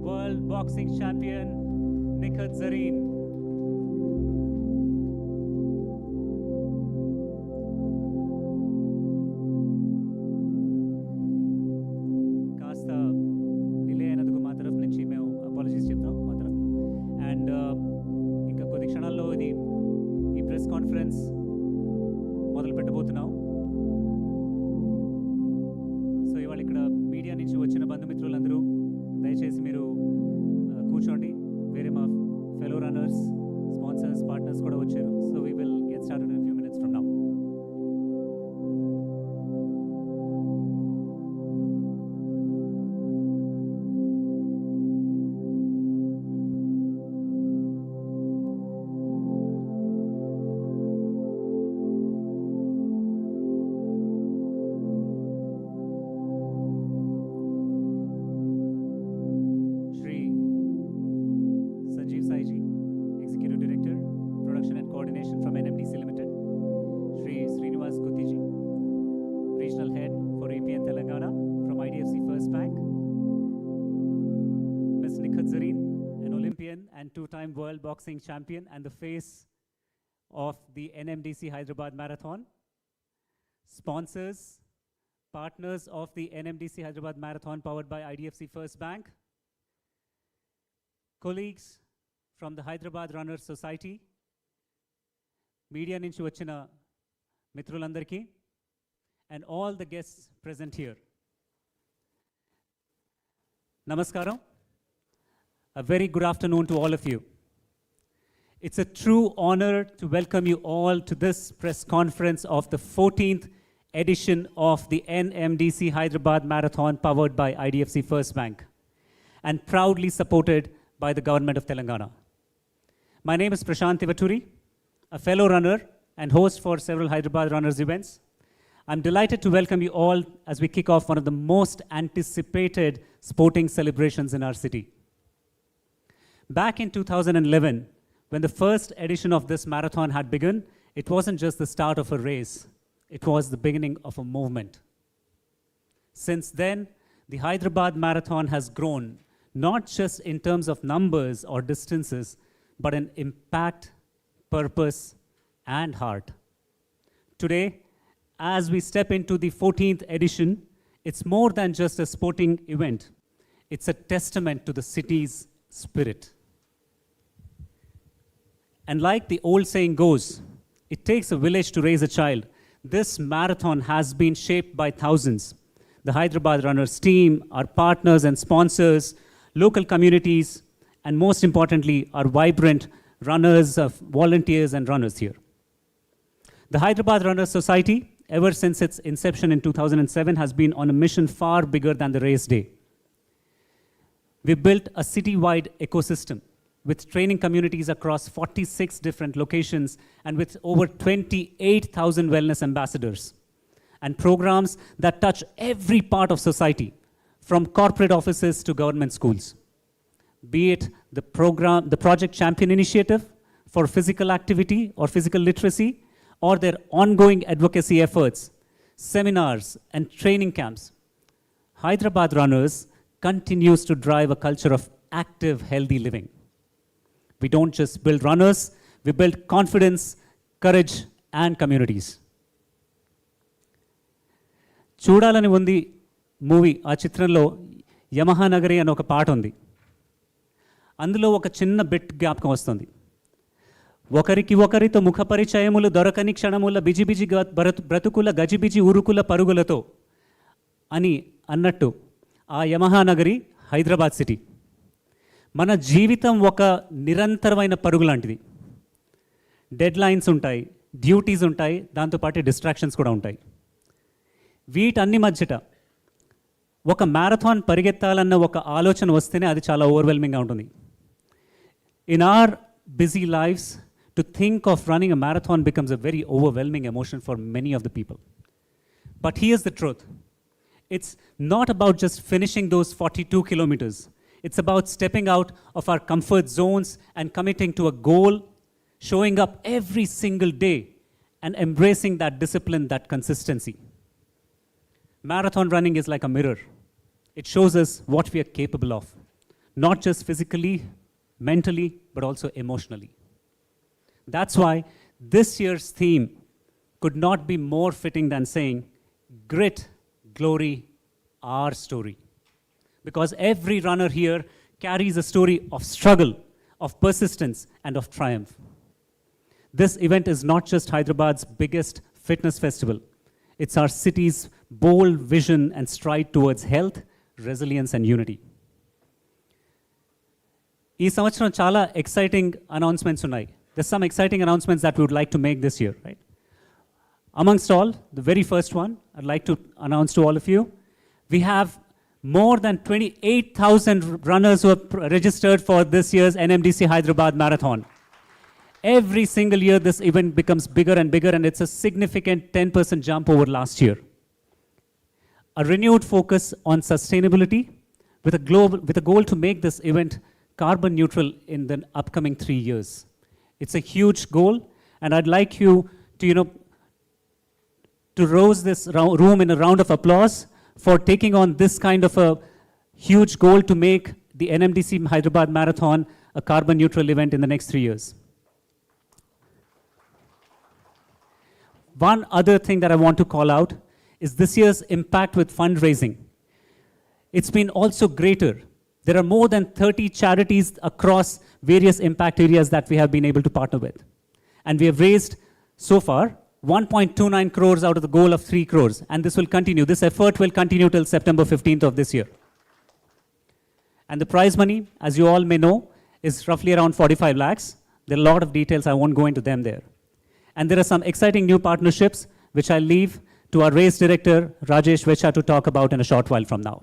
World boxing champion Nikhil Zareen. కాస్త delay అయినందుకు మా తరఫు నుంచి మేము అపాలజీస్ చెప్తాం మా తరఫు. అండ్ ఇంకా కొద్ది క్షణాల్లో ఈ ప్రెస్ కాన్ఫరెన్స్ మొదలు పెట్టబోతున్నాం. సో ఇవాళ ఇక్కడ మీడియా నుంచి వచ్చిన బంధుమిత్రులందరూ దయచేసి మీరు కూర్చోండి. వేరే మా ఫెలో రన్నర్స్, స్పాన్సర్స్, పార్ట్నర్స్ కూడా వచ్చారు. So we will get started in few minutes from now. Executive Director, Production and Coordination from NMDC Limited, Shri Srinivas Guttiji, Regional Head for AP and Telangana from IDFC First Bank, Ms. Nikhil Zareen, an Olympian and two-time world boxing champion and the face of the NMDC Hyderabad Marathon, sponsors, partners of the NMDC Hyderabad Marathon powered by IDFC First Bank, colleagues from the Hyderabad Runners Society, media నుంచి వచ్చిన మిత్రులందరికీ, and all the guests present here. Namaskaram. A very good afternoon to all of you. It's a true honor to welcome you all to this press conference of the 14th edition of the NMDC Hyderabad Marathon powered by IDFC First Bank and proudly supported by the government of Telangana. My name is Prashant Tivaturi, a fellow runner and host for several Hyderabad Runners events. I'm delighted to welcome you all as we kick off one of the most anticipated sporting celebrations in our city. Back in 2011, when the first edition of this marathon had begun, it wasn't just the start of a race, it was the beginning of a movement. Since then, the Hyderabad Marathon has grown, not just in terms of numbers or distances, but in impact, purpose, and heart. Today, as we step into the 14th edition, it's more than just a sporting event. It's a testament to the city's spirit. And like the old saying goes, it takes a village to raise a child. This marathon has been shaped by thousands. The Hyderabad Runners team, our partners and sponsors, local communities, and most importantly, our vibrant runners, volunteers and runners here. The Hyderabad Runners Society, ever since its inception in 2007, has been on a mission far bigger than the race day. We built a city-wide ecosystem with training communities across 46 different locations and with over 28,000 wellness ambassadors and programs that touch every part of society, from corporate offices to government schools. Be it the Project Champion Initiative for physical activity or physical literacy, or their ongoing advocacy efforts, seminars and training camps. Hyderabad Runners continues to drive a culture of active, healthy living. We don't just build runners, we build confidence, courage and communities. చూడాలని ఉంది movie. ఆ చిత్రంలో Yamaha Nagari అని ఒక పాట ఉంది. అందులో ఒక చిన్న బిట్ జ్ఞాపకం వస్తుంది. ఒకరికి ఒకరితో ముఖ పరిచయములు దొరకని క్షణముల బిజిబిజి బ్రతుకుల గజిబిజి ఉరుకుల పరుగులతో అని అన్నట్టు ఆ యమహా నగరి హైదరాబాద్ సిటీ. మన జీవితం ఒక నిరంతరమైన పరుగు లాంటిది. డెడ్ లైన్స్ ఉంటాయి, డ్యూటీస్ ఉంటాయి, దాంతోపాటు డిస్ట్రాక్షన్స్ కూడా ఉంటాయి. వీటన్ని మధ్యట ఒక మ్యారథాన్ పరిగెత్తాలన్న ఒక ఆలోచన వస్తేనే అది చాలా ఓవర్వెల్మింగ్గా ఉంటుంది. In our busy lives, to think of running a marathon becomes a very overwhelming emotion for many of the people. But here's the truth. It's not about just finishing those 42 kilometers. It's about stepping out of our comfort zones and committing to a goal, showing up every single day and embracing that discipline, that consistency. Marathon running is like a mirror. It shows us what we are capable of, not just physically, mentally, but also emotionally. That's why this year's theme could not be more fitting than saying, grit, glory, our story. Because every runner here carries a story of struggle, of persistence, and of triumph. This event is not just Hyderabad's biggest fitness festival. It's our city's bold vision and stride towards health, resilience, and unity. ఈ సంవత్సరం చాలా exciting announcements ఉన్నాయి. There's some exciting announcements that we would like to make this year, right? Amongst all, the very first one I'd like to announce to all of you, we have more than 28,000 runners who have registered for this year's NMDC Hyderabad Marathon. Every single year, this event becomes bigger and bigger, and it's a significant 10% jump over last year. A renewed focus on sustainability with a goal to make this event carbon neutral in the upcoming 3 years. It's a huge goal, and I'd like you to rouse this room in a round of applause for taking on this kind of a huge goal to make the NMDC Hyderabad Marathon a carbon neutral event in the next 3 years. One other thing that I want to call out is this year's impact with fundraising. It's been also greater. There are more than 30 charities across various impact areas that we have been able to partner with. And we have raised, so far, 1.29 crores out of the goal of 3 crores. And this will continue. This effort will continue till September 15th of this year. And the prize money, as you all may know, is roughly around 45 lakhs. There are a lot of details. I won't go into them there. And there are some exciting new partnerships, which I'll leave to our race director, Rajesh Vecha, to talk about in a short while from now.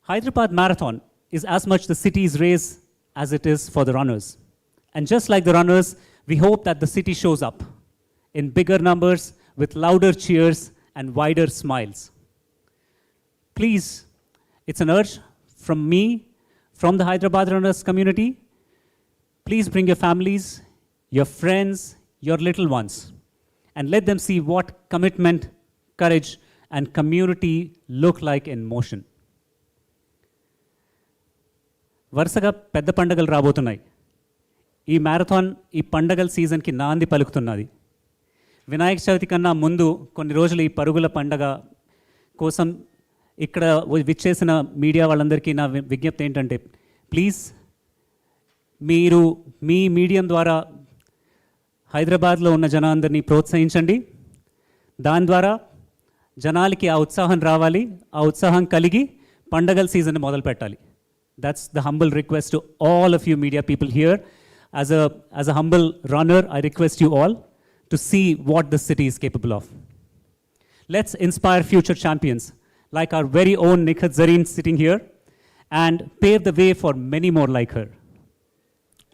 Hyderabad Marathon is as much the city's race as it is for the runners. And just like the runners, we hope that the city shows up in bigger numbers, with louder cheers and wider smiles. Please, it's an urge from me, from the Hyderabad runners community. Please bring your families, your friends, your little ones, and let them see what commitment, courage, and community look like in motion. వరుసగా పెద్ద పండగలు రాబోతున్నాయి. ఈ marathon ఈ పండగల సీజన్కి నాంది పలుకుతున్నది. వినాయక చవితి కన్నా ముందు కొన్ని రోజులు ఈ పరుగుల పండగ కోసం ఇక్కడ విచ్చేసిన మీడియా వాళ్ళందరికీ నా విజ్ఞప్తి ఏంటంటే, ప్లీజ్ మీరు మీ మీడియం ద్వారా హైదరాబాద్లో ఉన్న జనాలందరినీ ప్రోత్సహించండి. దాని ద్వారా జనాలకి ఆ ఉత్సాహం రావాలి, ఆ ఉత్సాహం కలిగి పండగల సీజన్ మొదలు పెట్టాలి. That's the humble request to all of you media people here. As a humble runner, I request you all to see what the city is capable of. Let's inspire future champions like our very own Nikhat Zareen sitting here and pave the way for many more like her.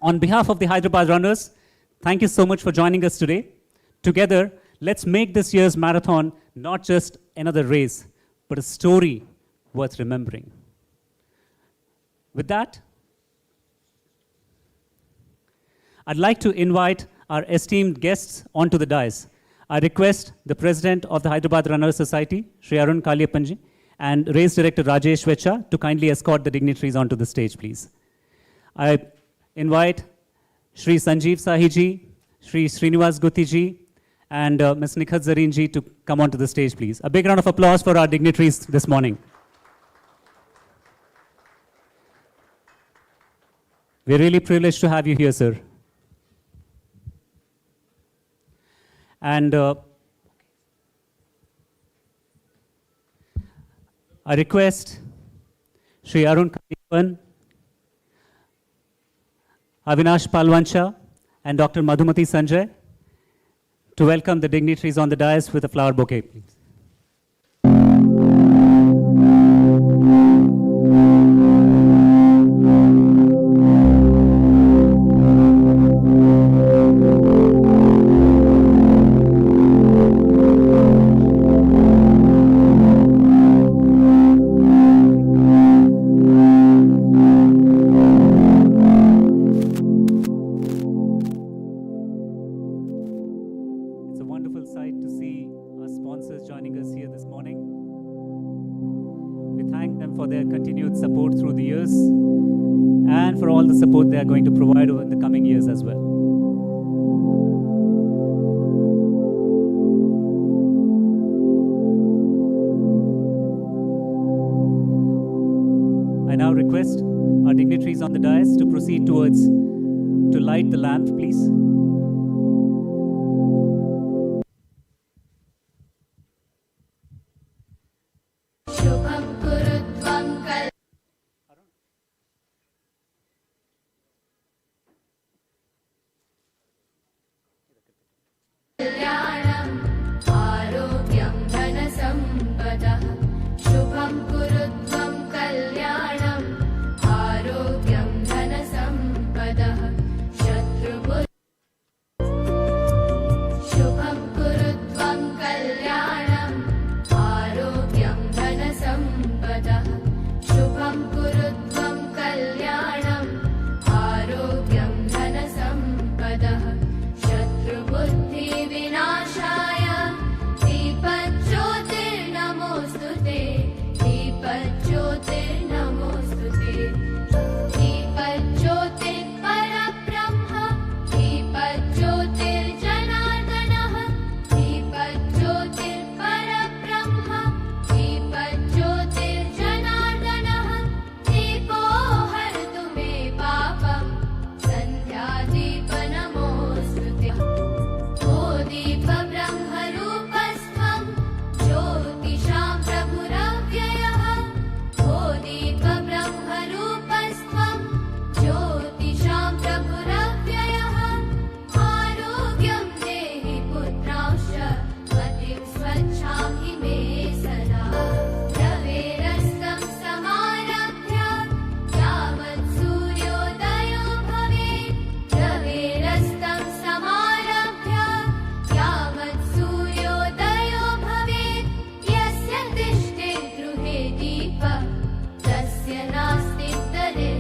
On behalf of the Hyderabad runners, thank you so much for joining us today. Together, let's make this year's marathon not just another race, but a story worth remembering. With that, I'd like to invite our esteemed guests onto the dais. I request the President of the Hyderabad Runners Society, Shri Arun Kaliappanji, and Race Director Rajesh Vecha to kindly escort the dignitaries onto the stage, please. I invite Shri Sanjeev Sahiji, Shri Srinivas Guttiji, and Ms. Nikhat Zareen ji to come onto the stage, please. A big round of applause for our dignitaries this morning. We're really privileged to have you here, sir. And I request Sri Arun Kalipan, Avinash Palwancha, and Dr. Madhumati Sanjay to welcome the dignitaries on the dais with a flower bouquet, please. It's a wonderful sight to see our sponsors joining us here this morning. We thank them for their continued support through the years and for all the support they are going to provide over the coming years as well. I now request our dignitaries on the dais to proceed to light the lamp, please.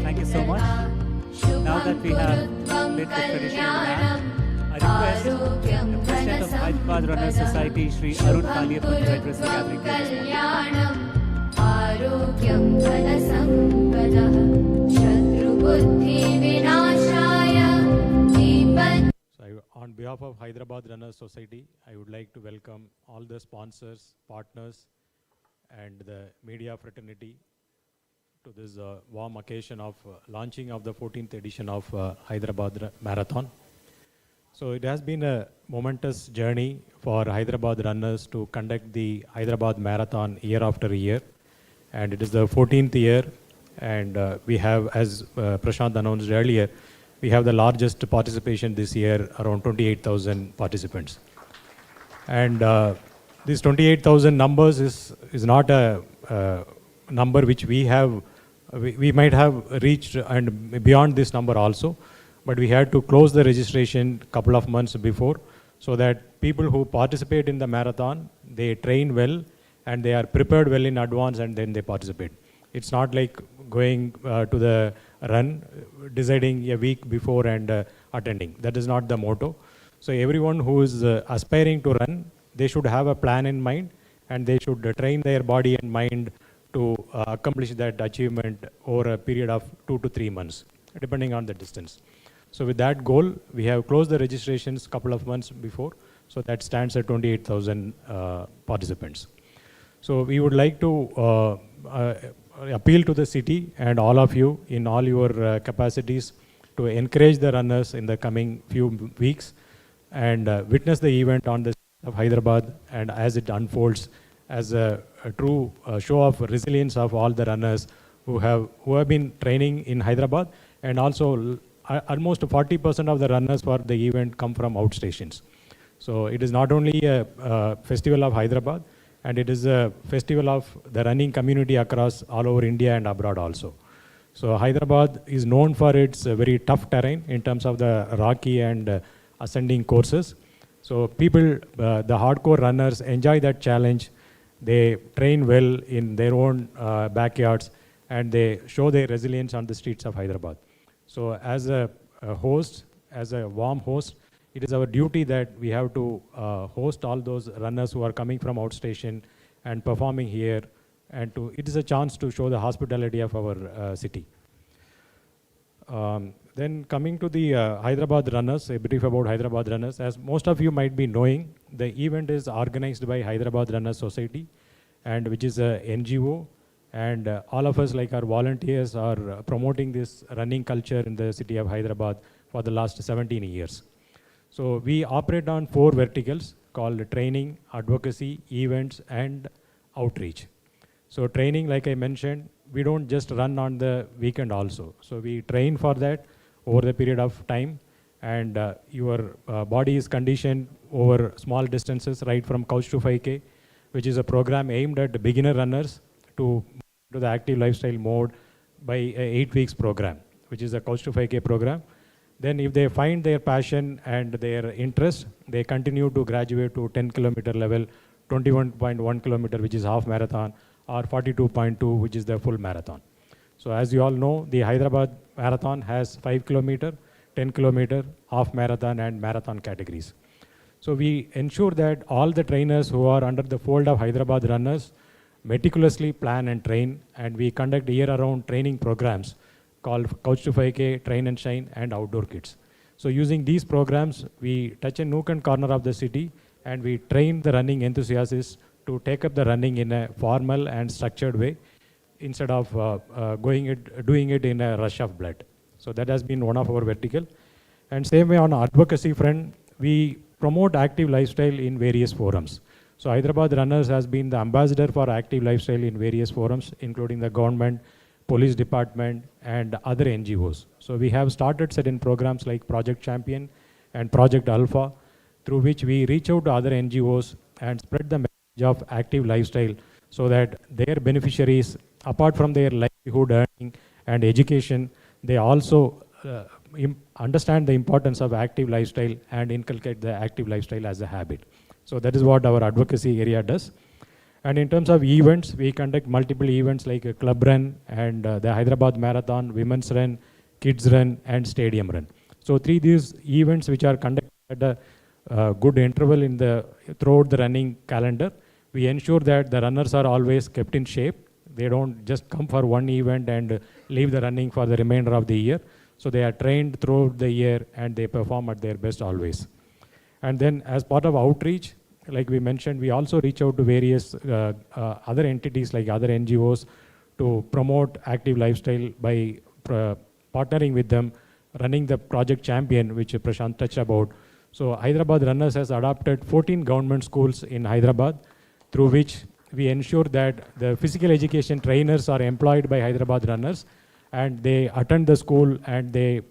Thank you so much. Now that we have lit the traditional lamp, I request the President of Hyderabad Runner Society, Sri Arun Kalipan, to address the gathering So on behalf of Hyderabad Runner Society, I would like to welcome all the sponsors, partners, and the media fraternity to this warm occasion of launching of the 14th edition of Hyderabad Marathon. So it has been a momentous journey for Hyderabad runners to conduct the Hyderabad Marathon year after year. And it is the 14th year, and we have, as Prashant announced earlier, we have the largest participation this year, around 28,000 participants. And this 28,000 numbers is not a number which we might have reached and beyond this number also, but we had to close the registration a couple of months before, so that people who participate in the marathon, they train well and they are prepared well in advance, and then they participate. It's not like going to the run, deciding a week before and attending. That is not the motto. So everyone who is aspiring to run, they should have a plan in mind, and they should train their body and mind to accomplish that achievement over a period of 2 to 3 months, depending on the distance. So with that goal, we have closed the registrations a couple of months before, so that stands at 28,000 participants. So we would like to appeal to the city and all of you in all your capacities to encourage the runners in the coming few weeks and witness the event on the streets of Hyderabad, and as it unfolds as a a true show of resilience of all the runners who have been training in Hyderabad, and also almost 40% of the runners for the event come from outstations. So it is not only a festival of Hyderabad, and it is a festival of the running community across all over India and abroad also. So Hyderabad is known for its very tough terrain in terms of the rocky and ascending courses. So people, the hardcore runners enjoy that challenge. They train well in their own backyards, and they show their resilience on the streets of Hyderabad. So as a host, as a warm host, it is our duty that we have to host all those runners who are coming from outstation and performing here, and it is a chance to show the hospitality of our city. Then coming to the Hyderabad runners, a brief about Hyderabad runners. As most of you might be knowing, the event is organized by Hyderabad Runners Society, and which is a NGO, and all of us, like our volunteers, are promoting this running culture in the city of Hyderabad for the last 17 years. So we operate on 4 verticals called training, advocacy, events, and outreach. So training, like I mentioned, we don't just run on the weekend also. So we train for that over the period of time, and your body is conditioned over small distances, right from couch to 5K, which is a program aimed at beginner runners to the active lifestyle mode by a 8 weeks program, which is a couch to 5K program. Then if they find their passion and their interest, they continue to graduate to 10 kilometer level, 21.1 kilometer, which is half marathon, or 42.2, which is the full marathon. So as you all know, the Hyderabad Marathon has 5 kilometer, 10 kilometer, half marathon, and marathon categories. So we ensure that all the trainers who are under the fold of Hyderabad runners meticulously plan and train, and we conduct year-round training programs called Couch to 5K, Train and Shine, and Outdoor Kits. So using these programs, we touch a nook and corner of the city, and we train the running enthusiasts to take up the running in a formal and structured way, instead of doing it in a rush of blood. So that has been one of our vertical. And same way on advocacy front, we promote active lifestyle in various forums. So Hyderabad Runners has been the ambassador for active lifestyle in various forums, including the government, police department, and other NGOs. So we have started certain programs like Project Champion and Project Alpha, through which we reach out to other NGOs and spread the message of active lifestyle, so that their beneficiaries, apart from their livelihood earning and education, they also understand the importance of active lifestyle and inculcate the active lifestyle as a habit. So that is what our advocacy area does. And in terms of events, we conduct multiple events like a club run and the Hyderabad Marathon, women's run, kids run, and stadium run. So 3 these events which are conducted at a good interval throughout the running calendar. We ensure that the runners are always kept in shape. They don't just come for one event and leave the running for the remainder of the year. So they are trained throughout the year, and they perform at their best always. And then as part of outreach, like we mentioned, we also reach out to various other entities like other NGOs to promote active lifestyle by partnering with them, running the Project Champion, which Prashant touched about. So Hyderabad Runners has adopted 14 government schools in Hyderabad, through which we ensure that the physical education trainers are employed by Hyderabad Runners, and they attend the school, and they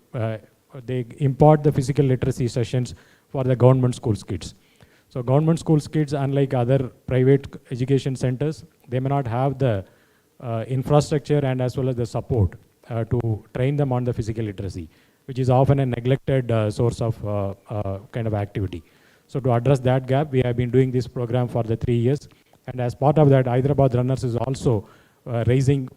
impart the physical literacy sessions for the government schools kids. So government schools kids, unlike other private education centers, they may not have the infrastructure and as well as the support to train them on the physical literacy, which is often a neglected source of kind of activity. So to address that gap, we have been doing this program for the 3 years. And as part of that, Hyderabad Runners is also raising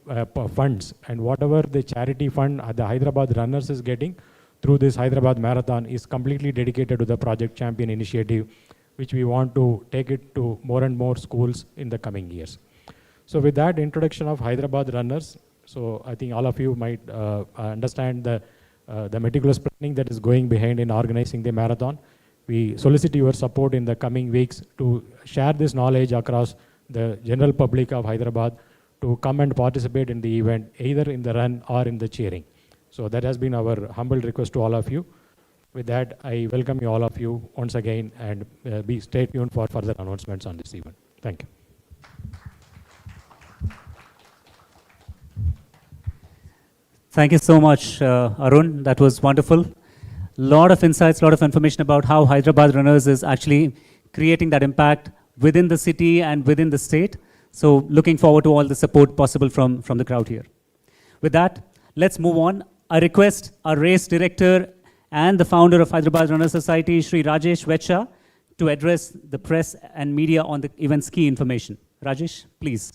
funds. And whatever the charity fund the Hyderabad Runners is getting through this Hyderabad Marathon is completely dedicated to the Project Champion initiative, which we want to take it to more and more schools in the coming years. So with that introduction of Hyderabad Runners, so I think all of you might understand the meticulous planning that is going behind in organizing the marathon. We solicit your support in the coming weeks to share this knowledge across the general public of Hyderabad to come and participate in the event, either in the run or in the cheering. So that has been our humble request to all of you. With that, I welcome you all of you once again, and stay tuned for further announcements on this event. Thank you. Thank you so much, Arun. That was wonderful. Lot of insights, lot of information about how Hyderabad Runners is actually creating that impact within the city and within the state. So looking forward to all the support possible from the crowd here. With that, let's move on. I request our race director and the founder of Hyderabad Runner Society, Shri Rajesh Vecha, to address the press and media on the event's key information. Rajesh, please.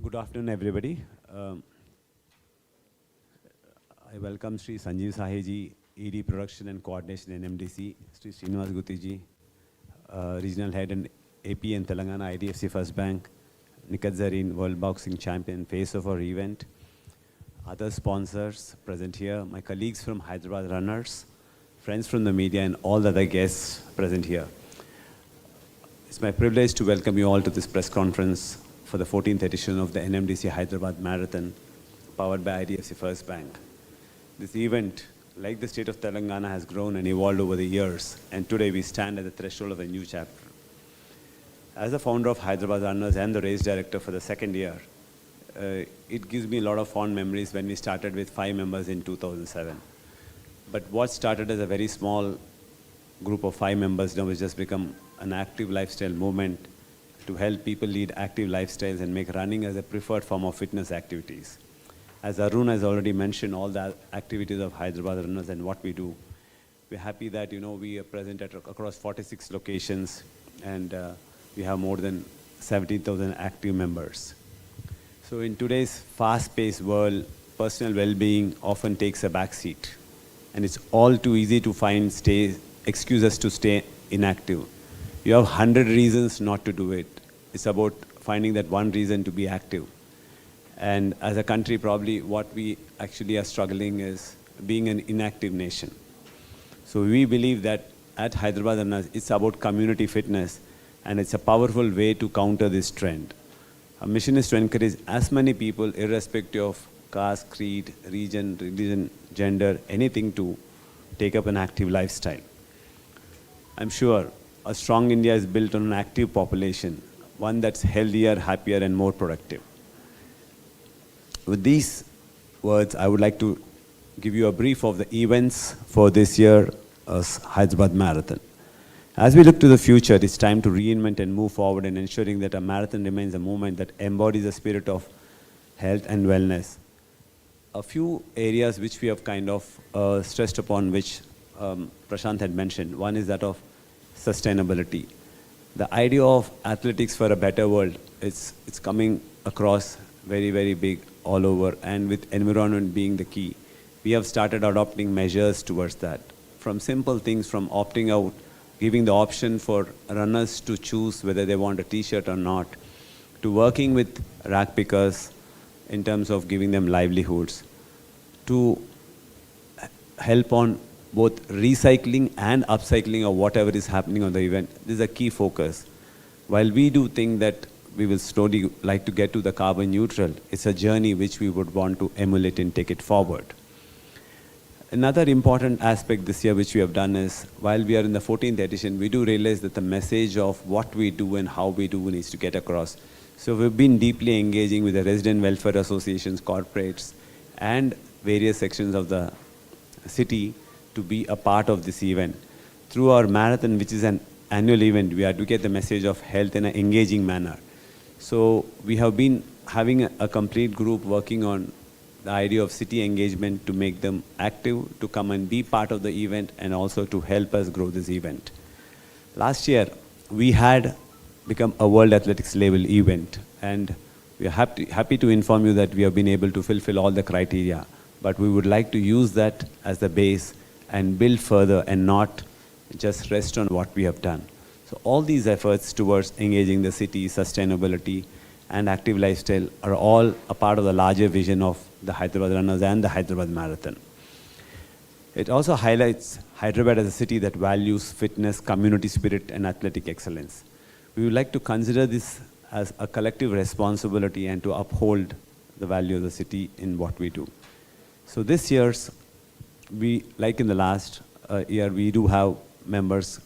Good afternoon, everybody. I welcome Sri Sanjeev Saheji, ED Production and Coordination NMDC, Sri Srinivas Gutiji, Regional Head and AP and Telangana IDFC First Bank, Nikat Zareen, World Boxing Champion, face of our event, other sponsors present here, my colleagues from Hyderabad Runners, friends from the media, and all the other guests present here. It's my privilege to welcome you all to this press conference for the 14th edition of the NMDC Hyderabad Marathon, powered by IDFC First Bank. This event, like the state of Telangana, has grown and evolved over the years, and today we stand at the threshold of a new chapter. As the founder of Hyderabad Runners and the race director for the second year, it gives me a lot of fond memories when we started with 5 members in 2007. But what started as a very small group of 5 members now has just become an active lifestyle movement to help people lead active lifestyles and make running as a preferred form of fitness activities. As Arun has already mentioned all the activities of Hyderabad Runners and what we do, we're happy that we are present at across 46 locations, and we have more than 70,000 active members. So in today's fast-paced world, personal well-being often takes a backseat, and it's all too easy to find excuses to stay inactive. You have 100 reasons not to do it. It's about finding that one reason to be active. And as a country, probably what we actually are struggling is being an inactive nation. So we believe that at Hyderabad Runners, it's about community fitness, and it's a powerful way to counter this trend. Our mission is to encourage as many people, irrespective of caste, creed, region, religion, gender, anything, to take up an active lifestyle. I'm sure a strong India is built on an active population, one that's healthier, happier, and more productive. With these words, I would like to give you a brief of the events for this year's Hyderabad Marathon. As we look to the future, it's time to reinvent and move forward in ensuring that a marathon remains a movement that embodies the spirit of health and wellness. A few areas which we have kind of stressed upon, which Prashant had mentioned. One is that of sustainability. The idea of athletics for a better world, it's coming across very, very big all over, and with environment being the key, we have started adopting measures towards that. From simple things, from opting out, giving the option for runners to choose whether they want a t-shirt or not, to working with rack pickers in terms of giving them livelihoods, to help on both recycling and upcycling of whatever is happening on the event. This is a key focus. While we do think that we will slowly like to get to the carbon neutral, it's a journey which we would want to emulate and take it forward. Another important aspect this year which we have done is, while we are in the 14th edition, we do realize that the message of what we do and how we do needs to get across. So we've been deeply engaging with the resident welfare associations, corporates, and various sections of the city to be a part of this event. Through our marathon, which is an annual event, we advocate the message of health in an engaging manner. So we have been having a complete group working on the idea of city engagement to make them active, to come and be part of the event, and also to help us grow this event. Last year, we had become a World Athletics level event, and we are happy to inform you that we have been able to fulfill all the criteria, but we would like to use that as the base and build further and not just rest on what we have done. So all these efforts towards engaging the city, sustainability, and active lifestyle are all a part of the larger vision of the Hyderabad Runners and the Hyderabad Marathon. It also highlights Hyderabad as a city that values fitness, community spirit, and athletic excellence. We would like to consider this as a collective responsibility and to uphold the value of the city in what we do. So this year's, like in the last year, we do have members,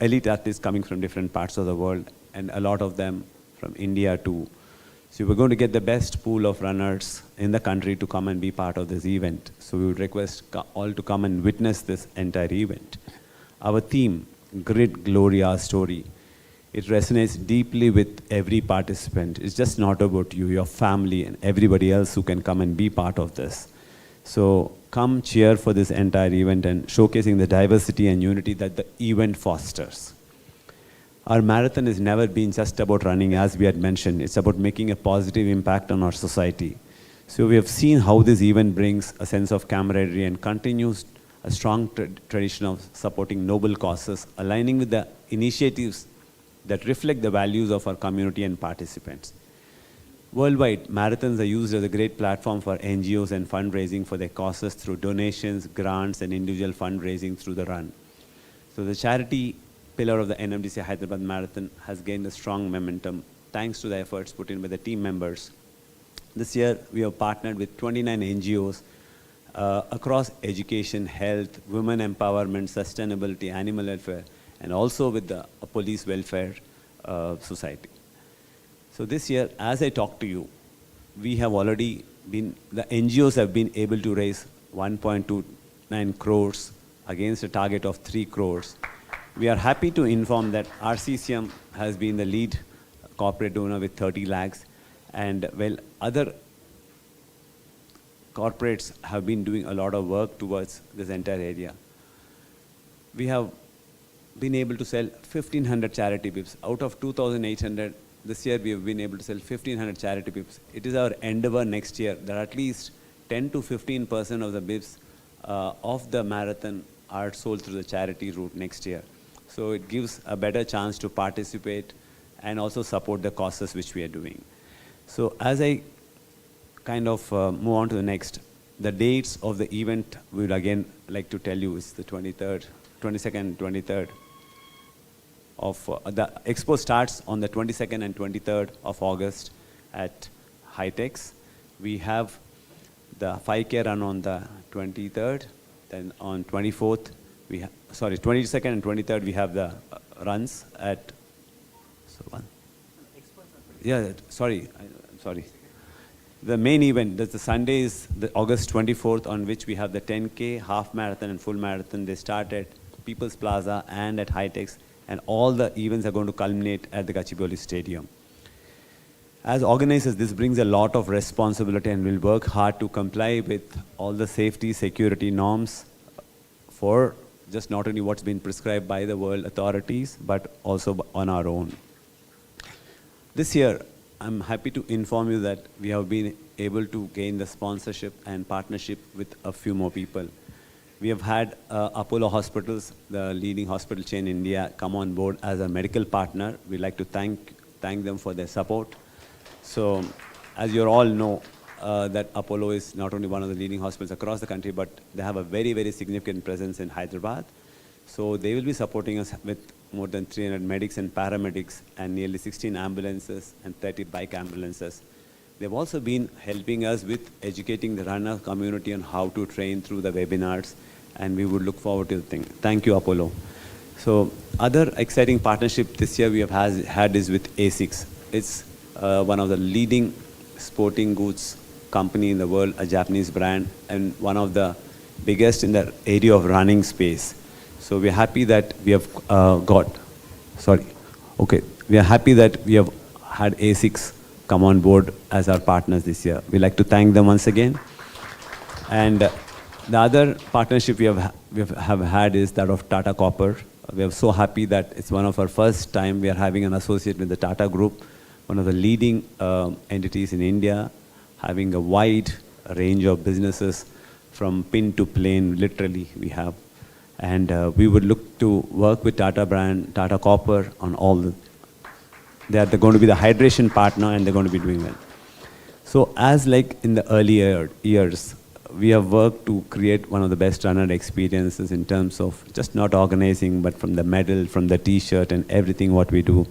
elite athletes coming from different parts of the world, and a lot of them from India too. So we're going to get the best pool of runners in the country to come and be part of this event. So we would request all to come and witness this entire event. Our theme, Grit, Glory, Our Story, it resonates deeply with every participant. It's just not about you, your family, and everybody else who can come and be part of this. So come cheer for this entire event and showcasing the diversity and unity that the event fosters. Our marathon has never been just about running, as we had mentioned. It's about making a positive impact on our society. So we have seen how this event brings a sense of camaraderie and continues a strong tradition of supporting noble causes, aligning with the initiatives that reflect the values of our community and participants. Worldwide, marathons are used as a great platform for NGOs and fundraising for their causes through donations, grants, and individual fundraising through the run. So the charity pillar of the NMDC Hyderabad Marathon has gained a strong momentum thanks to the efforts put in by the team members. This year, we have partnered with 29 NGOs across education, health, women empowerment, sustainability, animal welfare, and also with the police welfare society. So this year, as I talk to you, we have already been, the NGOs have been able to raise 1.29 crores against a target of 3 crores. We are happy to inform that RCCM has been the lead corporate donor with 30 lakhs, and well, other corporates have been doing a lot of work towards this entire area. We have been able to sell 1,500 charity bibs. Out of 2,800, this year we have been able to sell 1,500 charity bibs. It is our endeavor next year that at least 10 to 15% of the bibs of the marathon are sold through the charity route next year. So it gives a better chance to participate and also support the causes which we are doing. So as I kind of move on to the next, the dates of the event we would again like to tell you is the 23rd, 22nd, 23rd of, the expo starts on the 22nd and 23rd of August at Hightex. We have the 5K run on the 23rd, then on 24th, 22nd and 23rd, we have the runs at, I'm sorry. The main event, the Sunday is the August 24th, on which we have the 10K, half marathon and full marathon. They start at People's Plaza and at Hightex, and all the events are going to culminate at the Gachibowli Stadium. As organizers, this brings a lot of responsibility, and we'll work hard to comply with all the safety, security norms for just not only what's been prescribed by the world authorities, but also on our own. This year, I'm happy to inform you that we have been able to gain the sponsorship and partnership with a few more people. We have had Apollo Hospitals, the leading hospital chain in India, come on board as a medical partner. We'd like to thank them for their support. So, as you all know, that Apollo is not only one of the leading hospitals across the country, but they have a very, very significant presence in Hyderabad. So they will be supporting us with more than 300 medics and paramedics and nearly 16 ambulances and 30 bike ambulances. They've also been helping us with educating the runner community on how to train through the webinars, and we would look forward to the thing. Thank you, Apollo. So other exciting partnership this year we have had is with ASICS. It's one of the leading sporting goods company in the world, a Japanese brand, and one of the biggest in the area of running space. So we're happy that we have we are happy that we have had ASICS come on board as our partners this year. We'd like to thank them once again. And the other partnership we have had is that of Tata Copper. We are so happy that it's one of our first time we are having an associate with the Tata Group, one of the leading entities in India, having a wide range of businesses from pin to plane, literally we have. And we would look to work with Tata brand, Tata Copper on all the, they're going to be the hydration partner, and they're going to be doing well. So as like in the earlier years, we have worked to create one of the best runner experiences in terms of just not organizing, but from the medal, from the t-shirt and everything what we do.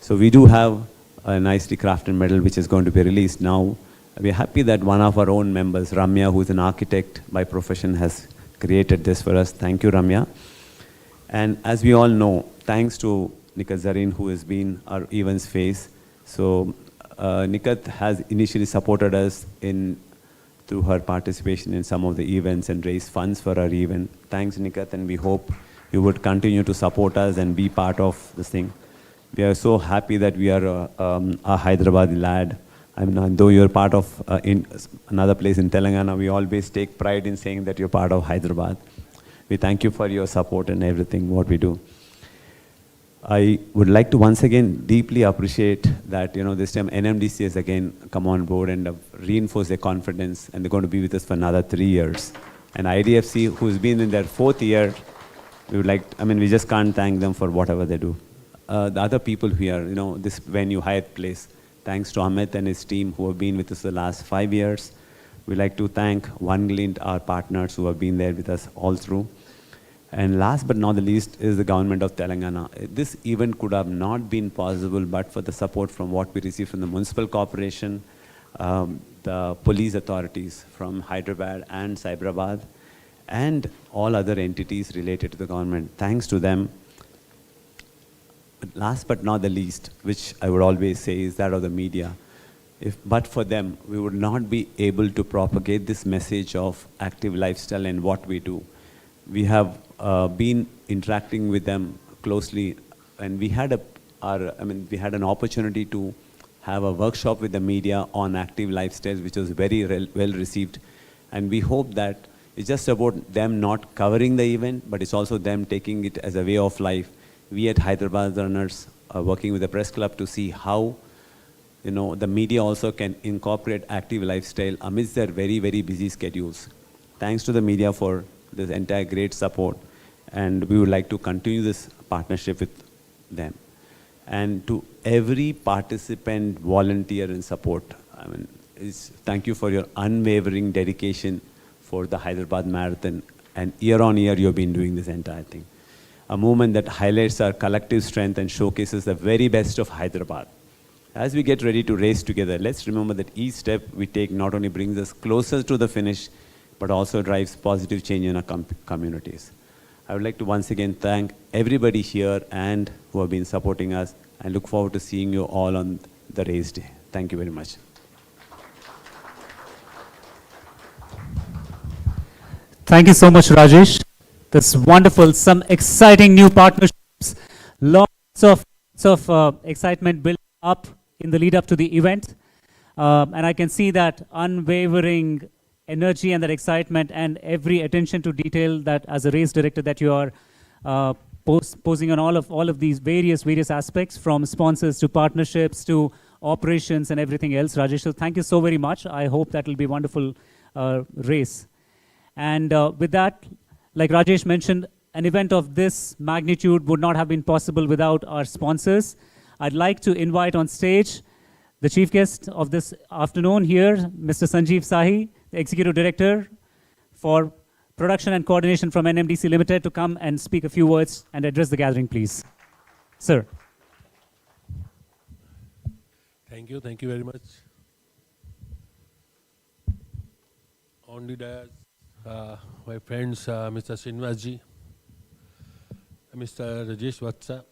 So we do have a nicely crafted medal which is going to be released now. We're happy that one of our own members, Ramya, who is an architect by profession, has created this for us. Thank you, Ramya. And as we all know, thanks to Nikat Zareen, who has been our events face. So Nikat has initially supported us through her participation in some of the events and raised funds for our event. Thanks, Nikat, and we hope you would continue to support us and be part of this thing. We are so happy that we are a Hyderabad lad. I mean, though you're part of in another place in Telangana, we always take pride in saying that you're part of Hyderabad. We thank you for your support and everything, what we do. I would like to once again deeply appreciate that, this time NMDC has again come on board and reinforced their confidence, and they're going to be with us for another 3 years. And IDFC, who's been in their 4th year, we just can't thank them for whatever they do. The other people here, this venue, Hyatt Place, thanks to Amit and his team who have been with us the last 5 years. We'd like to thank OneGlint, our partners who have been there with us all through. And last but not the least is the government of Telangana. This event could have not been possible but for the support from what we received from the municipal corporation, the police authorities from Hyderabad and Cyberabad, and all other entities related to the government. Thanks to them. But last but not the least, which I would always say, is that of the media. But for them, we would not be able to propagate this message of active lifestyle and what we do. We have been interacting with them closely, and we had an opportunity to have a workshop with the media on active lifestyles, which was very well received. And we hope that it's just about them not covering the event, but it's also them taking it as a way of life. We at Hyderabad Runners are working with the press club to see how the media also can incorporate active lifestyle amidst their very, very busy schedules. Thanks to the media for this entire great support, and we would like to continue this partnership with them. And to every participant, volunteer and support, thank you for your unwavering dedication for the Hyderabad Marathon, and year on year you've been doing this entire thing. A movement that highlights our collective strength and showcases the very best of Hyderabad. As we get ready to race together, let's remember that each step we take not only brings us closer to the finish, but also drives positive change in our communities. I would like to once again thank everybody here and who have been supporting us, and look forward to seeing you all on the race day. Thank you very much. Thank you so much, Rajesh. That's wonderful. Some exciting new partnerships, lots of excitement built up in the lead up to the event. And I can see that unwavering energy and that excitement and every attention to detail that as a race director that you are posing on all of these various aspects, from sponsors to partnerships to operations and everything else. Rajesh, so thank you so very much. I hope that will be a wonderful race. And with that, like Rajesh mentioned, an event of this magnitude would not have been possible without our sponsors. I'd like to invite on stage the chief guest of this afternoon here, Mr. Sanjeev Sahi, the Executive Director for Production and Coordination from NMDC Limited, to come and speak a few words and address the gathering, please. Sir. Thank you very much. On the dais, my friends, Mr. Srinivasji, Mr. Rajesh Vatsa,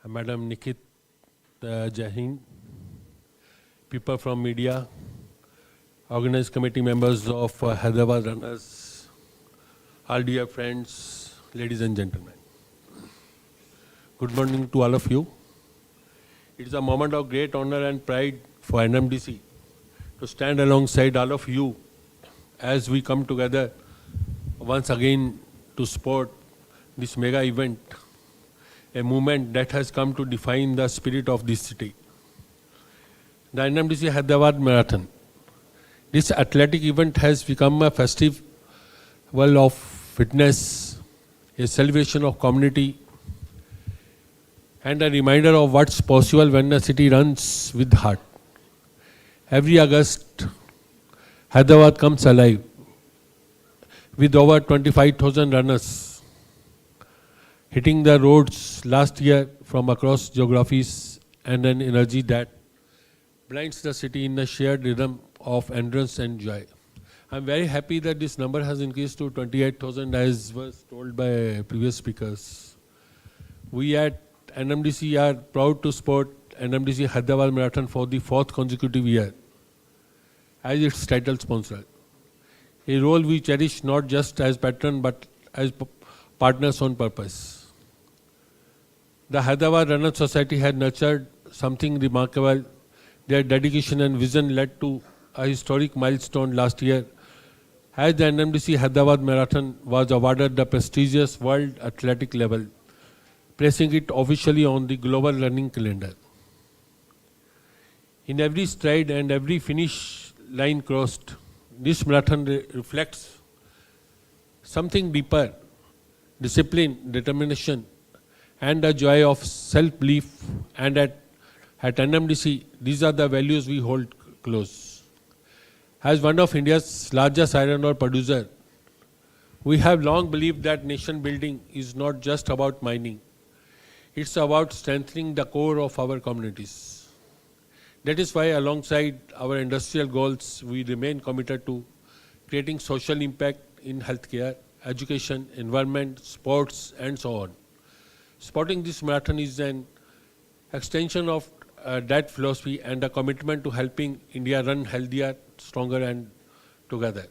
Madam Nikit Jahin, people from media, organized committee members of Hyderabad Runners, all dear friends, ladies and gentlemen. Good morning to all of you. It is a moment of great honor and pride for NMDC to stand alongside all of you as we come together once again to support this mega event, a movement that has come to define the spirit of this city. The NMDC Hyderabad Marathon. This athletic event has become a festival of fitness, a celebration of community, and a reminder of what's possible when a city runs with heart. Every August, Hyderabad comes alive with over 25,000 runners hitting the roads last year from across geographies, and an energy that blinds the city in a shared rhythm of endurance and joy. I'm very happy that this number has increased to 28,000, as was told by previous speakers. We at NMDC are proud to support NMDC Hyderabad Marathon for the 4th consecutive year as its title sponsor. A role we cherish not just as patron but as partners on purpose. The Hyderabad Runners Society had nurtured something remarkable. Their dedication and vision led to a historic milestone last year as the NMDC Hyderabad Marathon was awarded the prestigious World Athletic level, placing it officially on the global running calendar. In every stride and every finish line crossed, this marathon reflects something deeper: discipline, determination, and a joy of self-belief. And at NMDC, these are the values we hold close. As one of India's largest iron ore producer, we have long believed that nation building is not just about mining. It's about strengthening the core of our communities. That is why, alongside our industrial goals, we remain committed to creating social impact in healthcare, education, environment, sports, and so on. Supporting this marathon is an extension of that philosophy and a commitment to helping India run healthier, stronger, and together.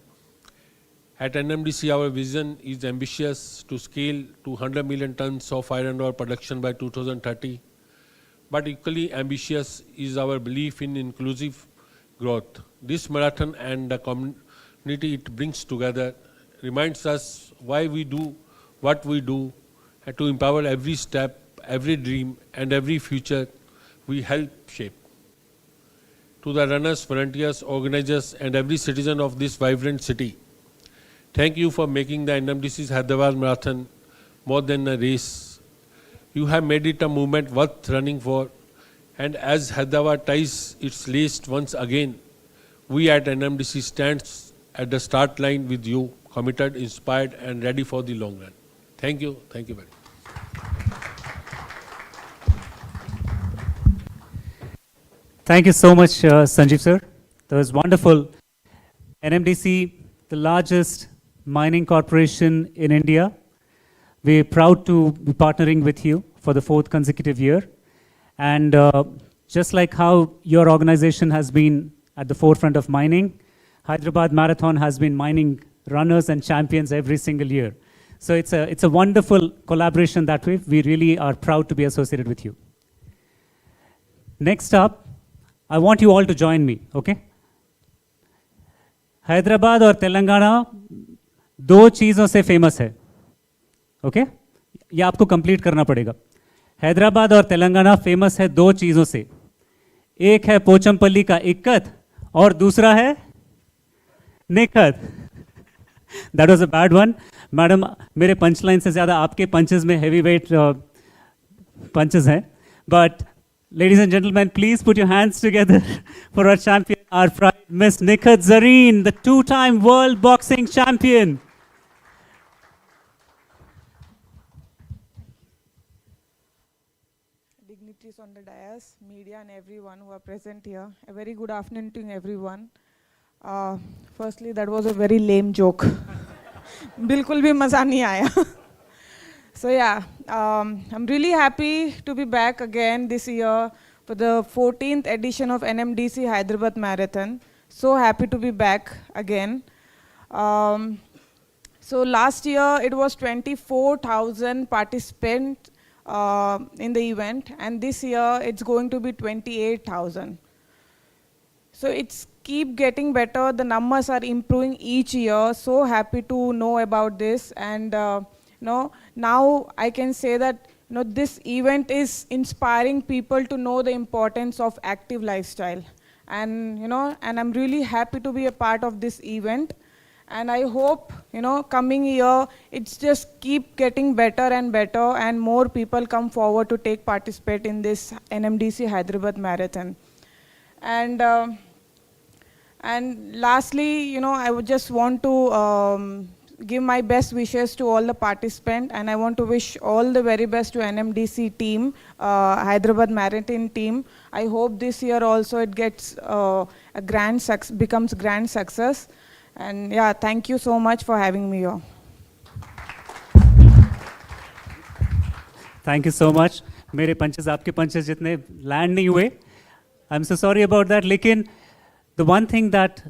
At NMDC, our vision is ambitious to scale to 100 million tons of iron ore production by 2030. But equally ambitious is our belief in inclusive growth. This marathon and the community it brings together reminds us why we do what we do, and to empower every step, every dream, and every future we help shape. To the runners, volunteers, organizers, and every citizen of this vibrant city, thank you for making the NMDC's Hyderabad Marathon more than a race. You have made it a movement worth running for. And as Hyderabad ties its list once again, we at NMDC stands at the start line with you, committed, inspired, and ready for the long run. Thank you. Thank you very much. Thank you so much, Sanjeev sir. That was wonderful. NMDC, the largest mining corporation in India. We're proud to be partnering with you for the 4th consecutive year. And just like how your organization has been at the forefront of mining, Hyderabad Marathon has been mining runners and champions every single year. So it's a wonderful collaboration that way. We really are proud to be associated with you. Next up, I want you all to join me, okay? Hyderabad और तेलंगाना 2 चीज़ों से famous है, okay? ये आपको complete करना पड़ेगा. हैदराबाद और Telangana famous है 2 चीज़ों से. एक है पोचमपल्ली का इक्कत और दूसरा है Nikhat. That was a bad one. Madam, मेरे पंच लाइन से ज़्यादा आपके पंचेस में हैवी वेट पंचेस हैं. But ladies and gentlemen, please put your hands together for our champion, our pride, Miss Nikhat Zareen, the 2-time world boxing champion. Dignitaries on the dais, media and everyone who are present here. A very good afternoon to everyone. Firstly, that was a very lame joke. Bilkul bhi maza nahi aaya. So yeah, I'm really happy to be back again this year for the 14th edition of NMDC Hyderabad Marathon. So happy to be back again. So last year it was 24,000 participants in the event, and this year it's going to be 28,000. So it's keep getting better. The numbers are improving each year. So happy to know about this. And now I can say that this event is inspiring people to know the importance of active lifestyle. And and I'm really happy to be a part of this event. And I hope coming year it's just keep getting better and better, and more people come forward to participate in this NMDC Hyderabad Marathon. And lastly, I would just want to give my best wishes to all the participants, and I want to wish all the very best to NMDC team, Hyderabad Marathon team. I hope this year also it gets becomes grand success. And yeah, thank you so much for having me here. Thank you so much. मेरे punches आपके punches जितने land नहीं हुए. I'm so sorry about that. लेकिन the one thing that,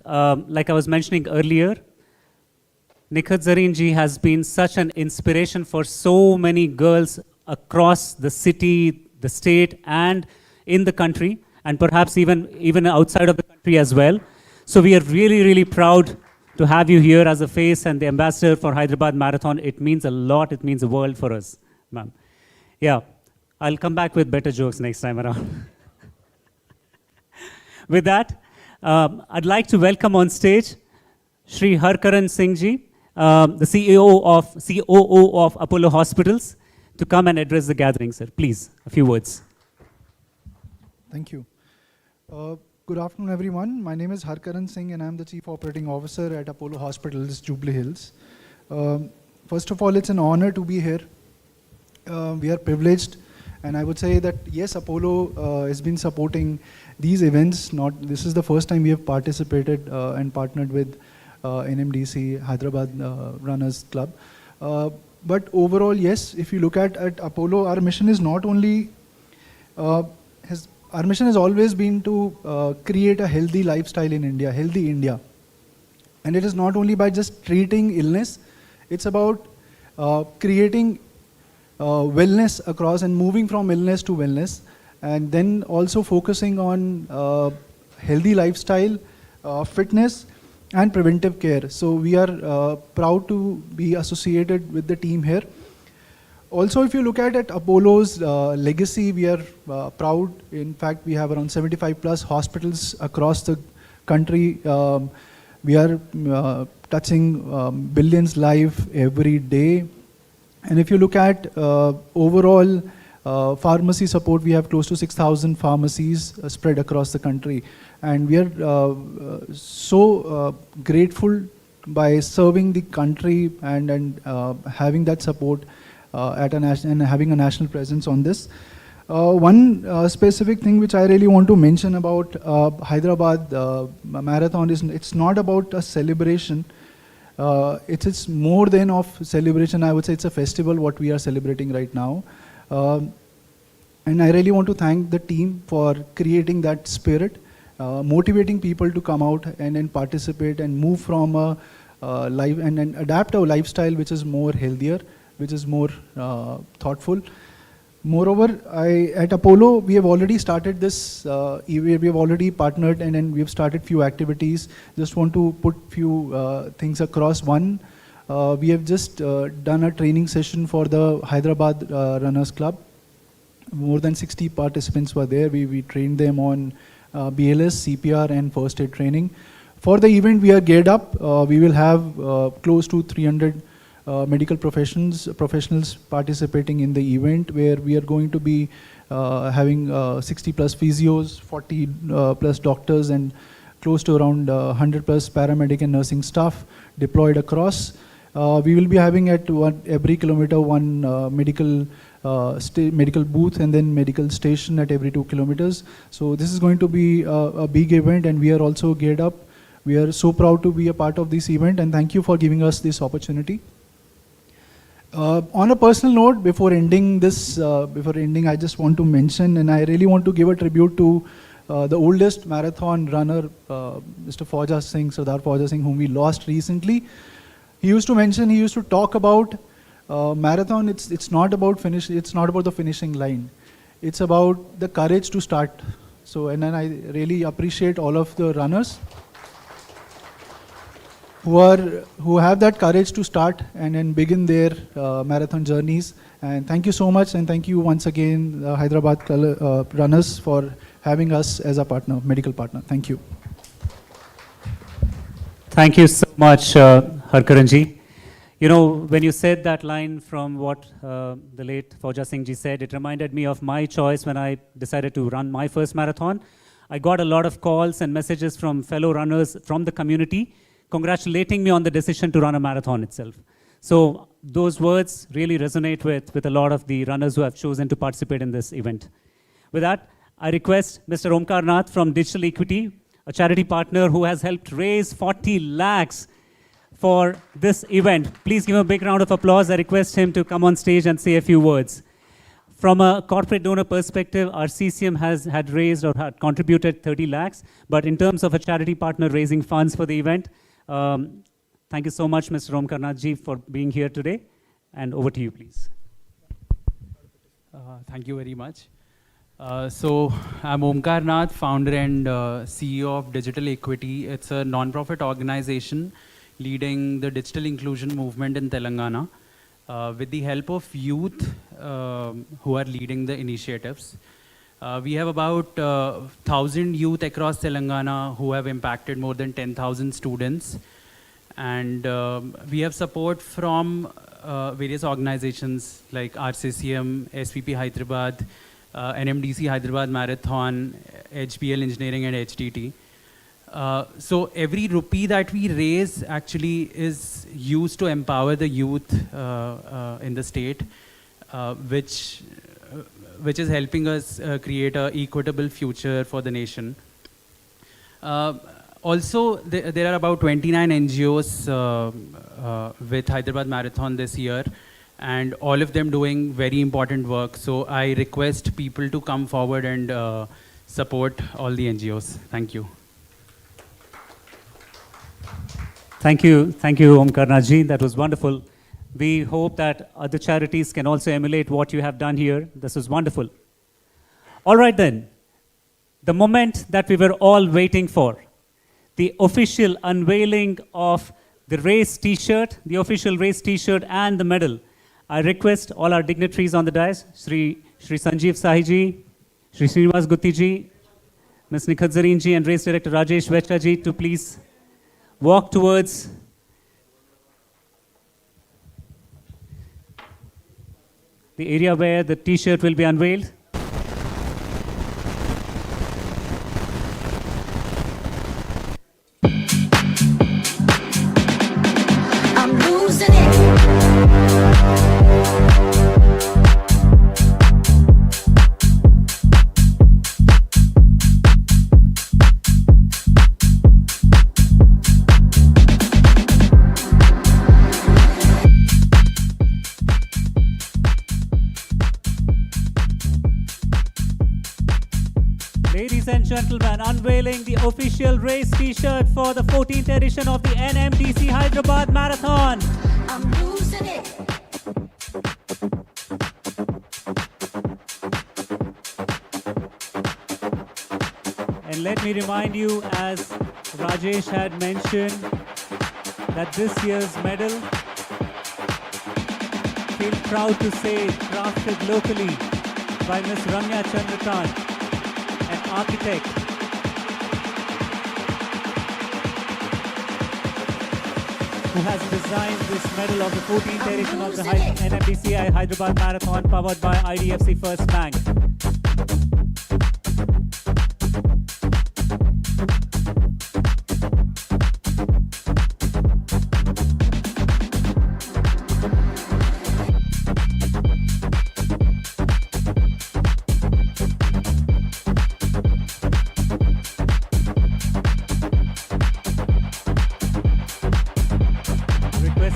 like I was mentioning earlier, Nikhat Zareen ji has been such an inspiration for so many girls across the city, the state, and in the country, and perhaps even outside of the country as well. So we are really, really proud to have you here as a face and the ambassador for Hyderabad Marathon. It means a lot. It means a world for us, ma'am. Yeah, I'll come back with better jokes next time around. With that, I'd like to welcome on stage Shri Harkaran Singh ji, the COO of Apollo Hospitals, to come and address the gathering, sir. Please, a few words. Thank you. Good afternoon, everyone. My name is Harkaran Singh, and I'm the Chief Operating Officer at Apollo Hospitals, Jubilee Hills. First of all, it's an honor to be here. We are privileged, and I would say that yes, Apollo has been supporting these events. This is the first time we have participated and partnered with NMDC Hyderabad Runners Club. But overall, yes, if you look at Apollo, our mission is not only our mission has always been to create a healthy lifestyle in India, healthy India. And it is not only by just treating illness, it's about creating wellness across and moving from illness to wellness, and then also focusing on healthy lifestyle, fitness, and preventive care. So we are proud to be associated with the team here. Also, if you look at Apollo's legacy, we are proud. In fact, we have around 75 plus hospitals across the country. We are touching billions lives every day. And if you look at overall pharmacy support, we have close to 6,000 pharmacies spread across the country. And we are so grateful by serving the country and having that support at a national and having a national presence on this. One specific thing which I really want to mention about Hyderabad Marathon is it's not about a celebration. It's more than of celebration. I would say it's a festival what we are celebrating right now. And I really want to thank the team for creating that spirit, motivating people to come out and participate and move from a life and adapt our lifestyle which is more healthier, which is more thoughtful. Moreover, at Apollo, we have already started this, we have already partnered and we have started few activities. Just want to put few things across. One, we have just done a training session for the Hyderabad Runners Club. More than 60 participants were there. We trained them on BLS, CPR and first aid training. For the event, we are geared up. We will have close to 300 medical professionals participating in the event, where we are going to be having 60 plus physios, 40 plus doctors, and close to around 100 plus paramedic and nursing staff deployed across. We will be having at every kilometer one medical booth and then medical station at every 2 kilometers. So this is going to be a big event, and we are also geared up. We are so proud to be a part of this event, and thank you for giving us this opportunity. On a personal note, before ending, I just want to mention, and I really want to give a tribute to the oldest marathon runner, Mr. Fauja Singh, Sardar Fauja Singh, whom we lost recently. He used to talk about marathon. It's not about the finishing line. It's about the courage to start. So, and then I really appreciate all of the runners who have that courage to start and begin their marathon journeys. And thank you so much, and thank you once again, Hyderabad runners, for having us as a partner, medical partner. Thank you. Thank you so much, Harkaran ji. You know, when you said that line from what the late Fauja Singh ji said, it reminded me of my choice when I decided to run my first marathon. I got a lot of calls and messages from fellow runners from the community congratulating me on the decision to run a marathon itself. So those words really resonate with a lot of the runners who have chosen to participate in this event. With that, I request Mr. Omkar Nath from Digital Equity, a charity partner who has helped raise 40 lakhs for this event. Please give him a big round of applause. I request him to come on stage and say a few words. From a corporate donor perspective, our CCM had raised or had contributed 30 lakhs. But in terms of a charity partner raising funds for the event, thank you so much, Mr. Omkar Nathji, for being here today. And over to you, please. Thank you very much. So I'm Omkar Nath, founder and CEO of Digital Equity. It's a non-profit organization leading the digital inclusion movement in Telangana with the help of youth who are leading the initiatives. We have about 1,000 youth across Telangana who have impacted more than 10,000 students. And we have support from various organizations like RCCM, SVP Hyderabad, NMDC Hyderabad Marathon, HBL Engineering and HTT. So every rupee that we raise actually is used to empower the youth in the state, which is helping us create an equitable future for the nation. Also, there are about 29 NGOs with Hyderabad Marathon this year, and all of them doing very important work. So I request people to come forward and support all the NGOs. Thank you. Thank you, Omkar Nathji. That was wonderful. We hope that other charities can also emulate what you have done here. This is wonderful. All right then, the moment that we were all waiting for, the official unveiling of the race t-shirt, the official race t-shirt and the medal. I request all our dignitaries on the dais, Shri Sanjeev Sahiji, Shri Srinivas Guttiji, Ms. Nikhat Zareen and Race Director Rajesh Vechkaji to please walk towards the area where the t-shirt will be unveiled. I'm losing it. Ladies and gentlemen, unveiling the official race t-shirt for the 14th edition of the NMDC Hyderabad Marathon. I'm losing it. And let me remind you, as Rajesh had mentioned, that this year's medal, feel proud to say, crafted locally by Ms. Ramya Chandrakant, an architect. Who has designed this medal of the 14th edition of the NMDC Hyderabad Marathon, powered by IDFC First Bank.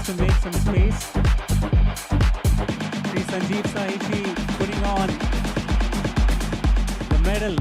To make some space. Shri Sanjeev Sahiji putting on the medal.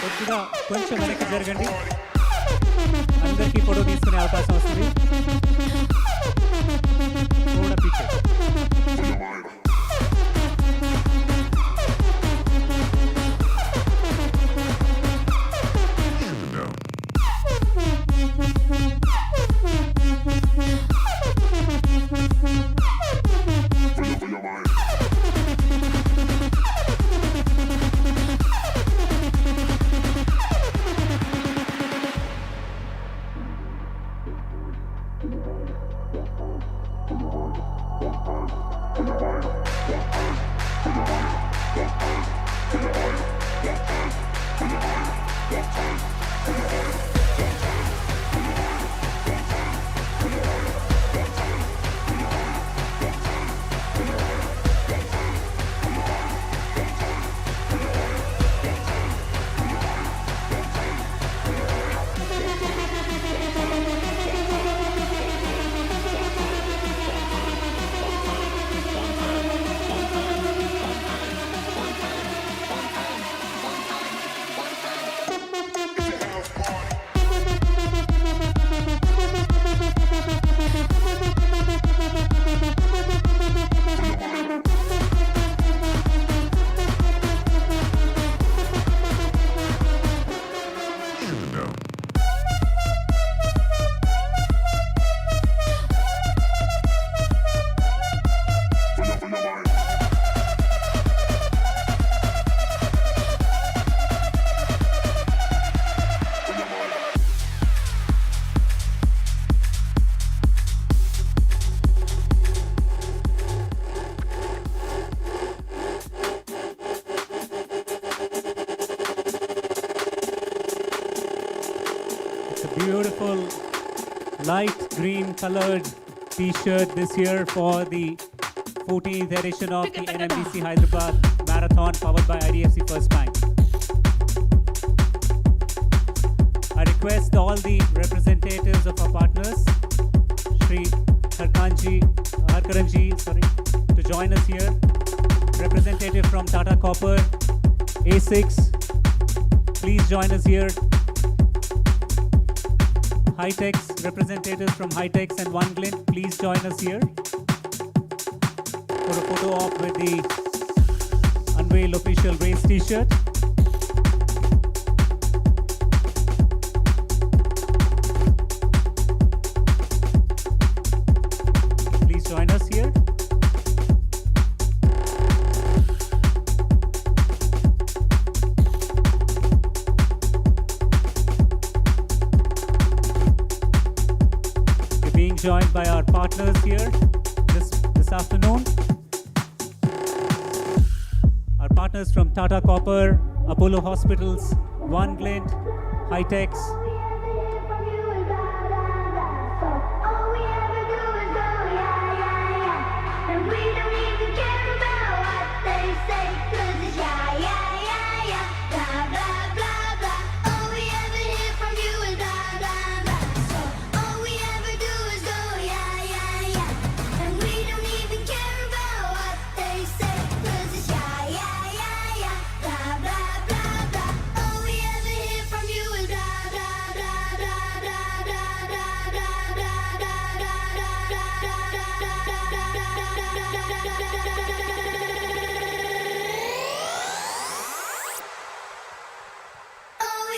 కొద్దిగా కొంచెం వెనక్కి జరగండి అందరికీ photo తీసుకునే అవకాశం వస్తుంది थोड़ा पीछे It's a beautiful light green colored t-shirt this year for the 14th edition of the NMDC Hyderabad Marathon powered by IDFC First Bank. I request all the representatives of our partners, Shri Harkaranji, to join us here. Representative from Tata Copper, A6, please join us here. High-Techs, representatives from High-Techs and One Glint, please join us here for a photo op with the Unveil official race t-shirt. Please join us here. We're being joined by our partners here this afternoon. Our partners from Tata Copper, Apollo Hospitals, One Glint, High-Techs.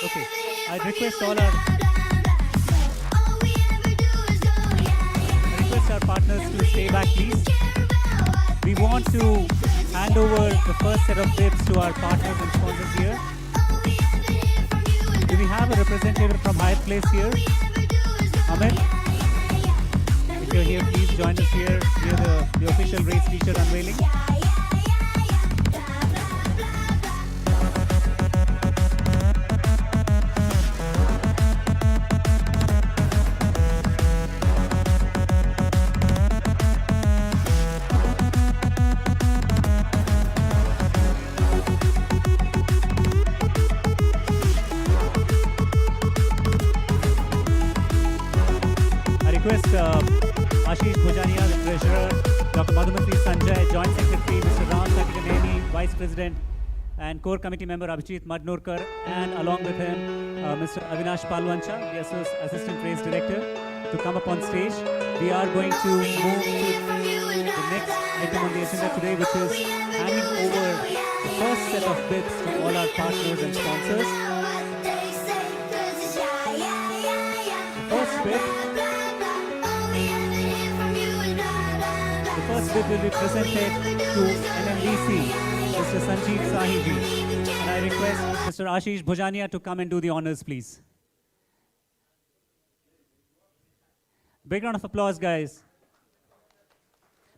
Okay, I request our partners to stay back, please. We want to hand over the first set of bibs to our partners and sponsors here. Do we have a representative from Hyatt Place here? Amit? If you're here, please join us here near the official race t-shirt unveiling. Ashish Bhojania, the Treasurer, Dr. Madhumati Sanjay, Joint Secretary, Mr. Ram Sakitaneni, Vice President, and Core Committee Member Abhijit Madnurkar, and along with him, Mr. Avinash Palwancha, the Assistant Race Director, to come up on stage. We are going to move to the next item on the agenda today, which is handing over the first set of bibs to all our partners and sponsors. The first bib will be presented to NMDC, Mr. Sanjeev Sahiji. And I request Mr. Ashish Bhojania to come and do the honors, please. Big round of applause, guys.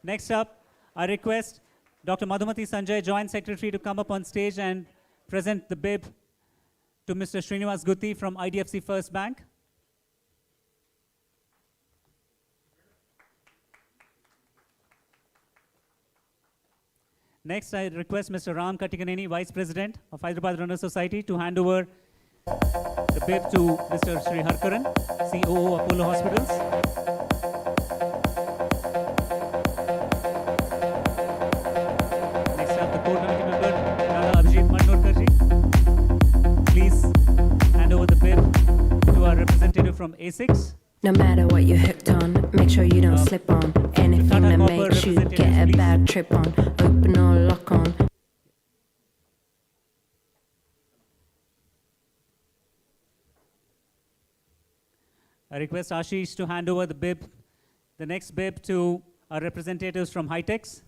Next up, I request Dr. Madhumati Sanjay, Joint Secretary, to come up on stage and present the bib to Mr. Srinivas Gutti from IDFC First Bank. Next, I request Mr. Ram Katikaneni, Vice President of Hyderabad Runners Society, to hand over the bib to Mr. Sri Harkaran, COO Apollo Hospitals. Next up, the core committee member, Dada Abhijit Mandorkarji. Please hand over the bib to our representative from A6. No matter what you're hooked on, make sure you don't slip on anything Tata that Copper makes you representatives, get a please. bad trip on. Open or lock on. I request Ashish to hand over the next bib to our representatives from Hightex.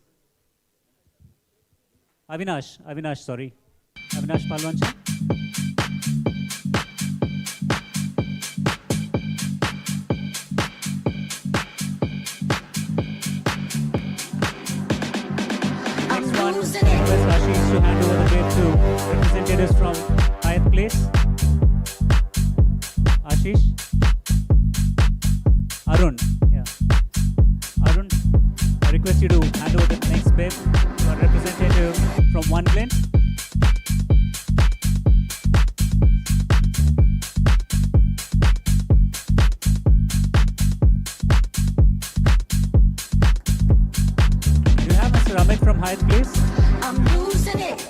Avinash Palwancha. Next one, I request Ashish to hand over the bib to representatives from Hyatt Place. Ashish. Arun, I request you to hand over the next bib to our representative from One Glen. Do you have Mr. Amit from Hyatt Place? I'm losing it.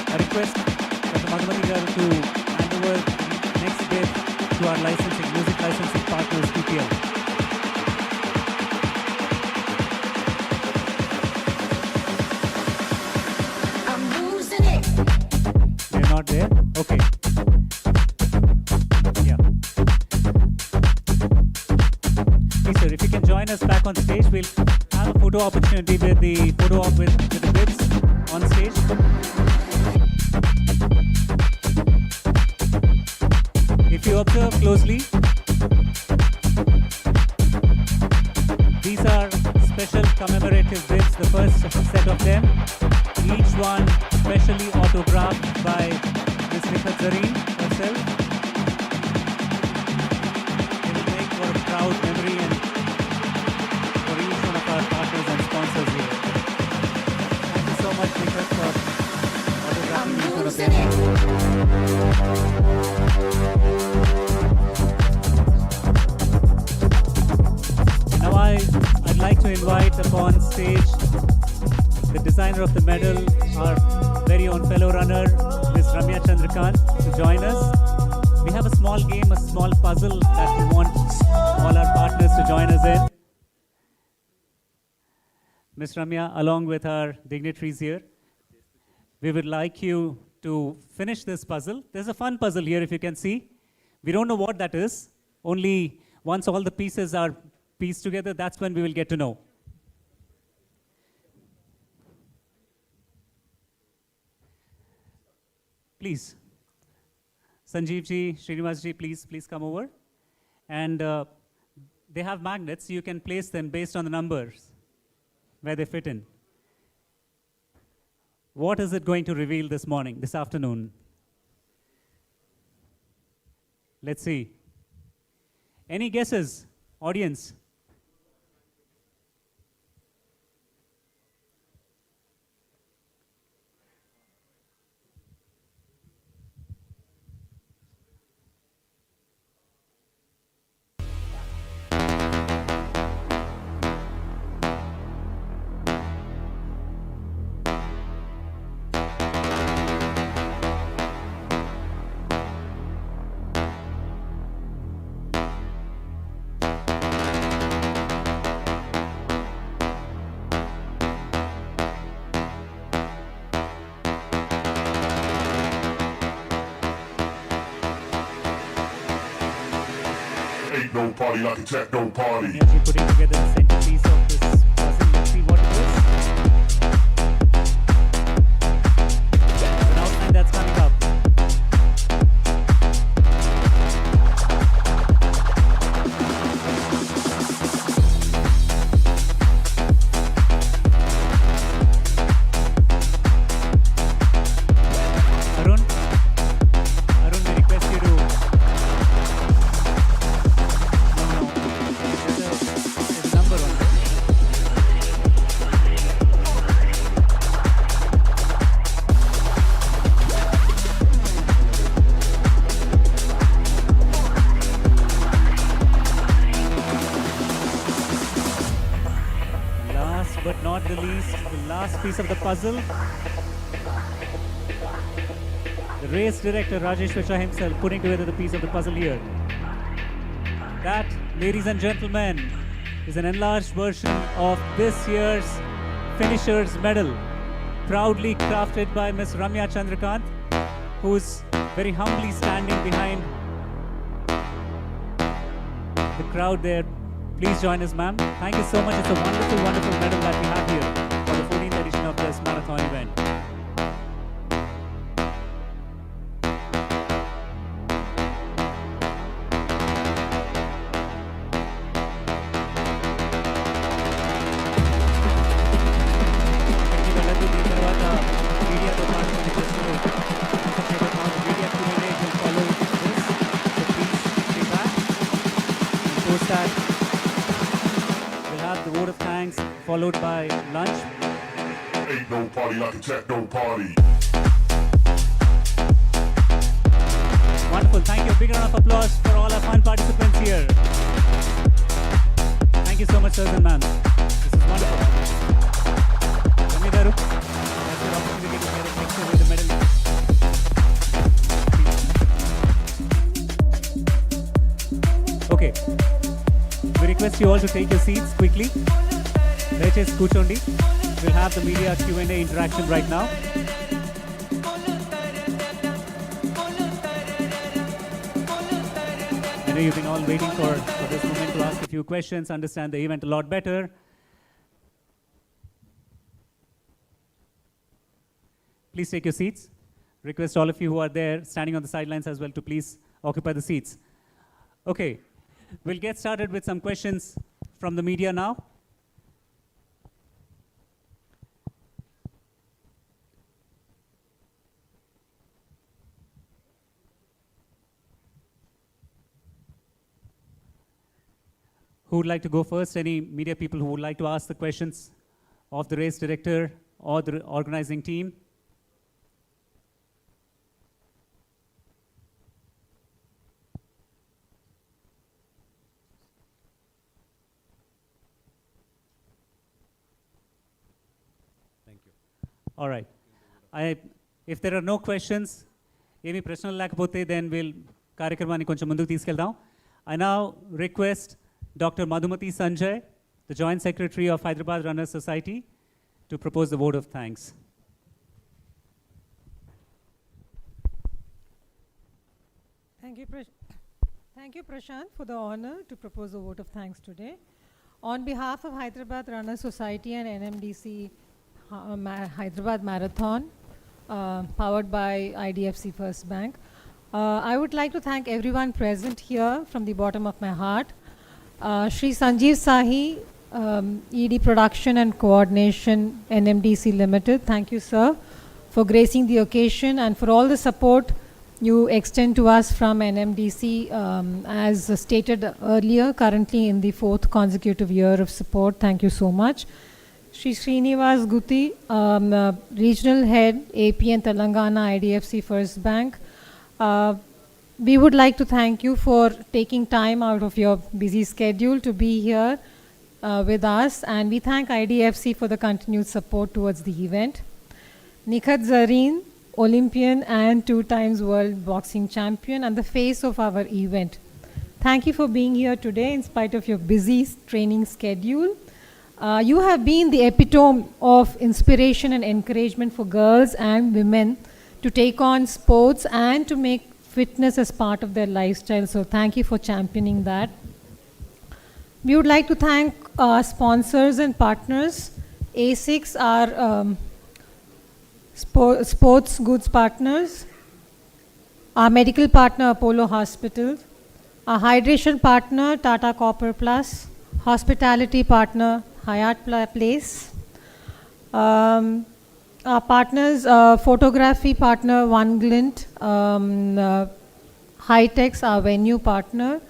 I request Dr. Madhumati garu to hand over the next bib to our music licensing partners, PPL. I'm losing it. They're not there? Okay. Yeah. Please, sir, if you can join us back on stage, we'll have a photo opportunity with the photo op with the bibs on stage. If you observe closely, these are special commemorative bibs, the first set of them. Each one specially autographed by Ms. Nikhat Zareen herself. It will make for a proud memory and for each one of our partners and sponsors here. Thank you so much, Nikhat, for autographing each one of them. Now I'd like to invite upon stage the designer of the medal, our very own fellow runner, Ms. Ramya Chandrakant, to join us. We have a small game, a small puzzle that we want all our partners to join us in. Ms. Ramya, along with our dignitaries here, we would like you to finish this puzzle. There's a fun puzzle here, if you can see. We don't know what that is. Only once all the pieces are pieced together, that's when we will get to know. Please. Sanjeev ji, Srinivas ji, please come over. And they have magnets. You can place them based on the numbers where they fit in. What is it going to reveal this afternoon? Let's see. Any guesses, audience? Ain't no party like a techno party. We are putting together the centerpiece of this puzzle. Let's see what it is. An outline that's coming up. last piece of the puzzle. The race director Rajesh Vishwa himself putting together the piece of the puzzle here. That, ladies and gentlemen, is an enlarged version of this year's finisher's medal, proudly crafted by Miss Ramya Chandrakant, who's very humbly standing behind the crowd there. Please join us, ma'am. Thank you so much. It's a wonderful, wonderful medal that we have here for the 14th edition of this marathon event. Followed by lunch. Ain't no party like a techno party. Wonderful. Thank you. A big round of applause for all our fun participants here. Thank you so much, sirs and ma'am. This is wonderful. Ramya garu, that's your opportunity to get a picture with the medal. Okay. We request you all to take your seats quickly. Let's Kuchondi. We'll have the media Q&A interaction right now. I know you've been all waiting for this moment to ask a few questions, understand the event a lot better. Please take your seats. Request all of you who are there standing on the sidelines as well to please occupy the seats. Okay, we'll get started with some questions from the media now. Who would like to go first? Any media people who would like to ask the questions of the race director or the organizing team? Thank you. All right. If there are no questions, emi prashnal lekapothe, then we'll కార్యక్రమాన్ని కొంచెం ముందుకు తీసుకెళ్దాం. I now request Dr. Madhumati Sanjay, the Joint Secretary of Hyderabad Runners Society, to propose the vote of thanks. Thank you, Prashant, for the honor to propose a vote of thanks today. On behalf of Hyderabad Runners Society and NMDC Hyderabad Marathon, powered by IDFC First Bank, I would like to thank everyone present here from the bottom of my heart. Shri Sanjeev Sahi, ED Production and Coordination, NMDC Limited. Thank you, sir, for gracing the occasion and for all the support you extend to us from NMDC. As stated earlier, currently in the 4th consecutive year of support. Thank you so much. Shri Srinivas Guti, Regional Head, AP and Telangana IDFC First Bank. We would like to thank you for taking time out of your busy schedule to be here with us, and we thank IDFC for the continued support towards the event. Nikhat Zareen, Olympian and 2 times world boxing champion and the face of our event. Thank you for being here today in spite of your busy training schedule. You have been the epitome of inspiration and encouragement for girls and women to take on sports and to make fitness as part of their lifestyle. So thank you for championing that. We would like to thank our sponsors and partners. ASICS, our sports goods partners. Our medical partner, Apollo Hospital. Our hydration partner, Tata Copper Plus. Hospitality partner, Hyatt Place. Our partners, photography partner, One Glint, Hightex, our venue partner,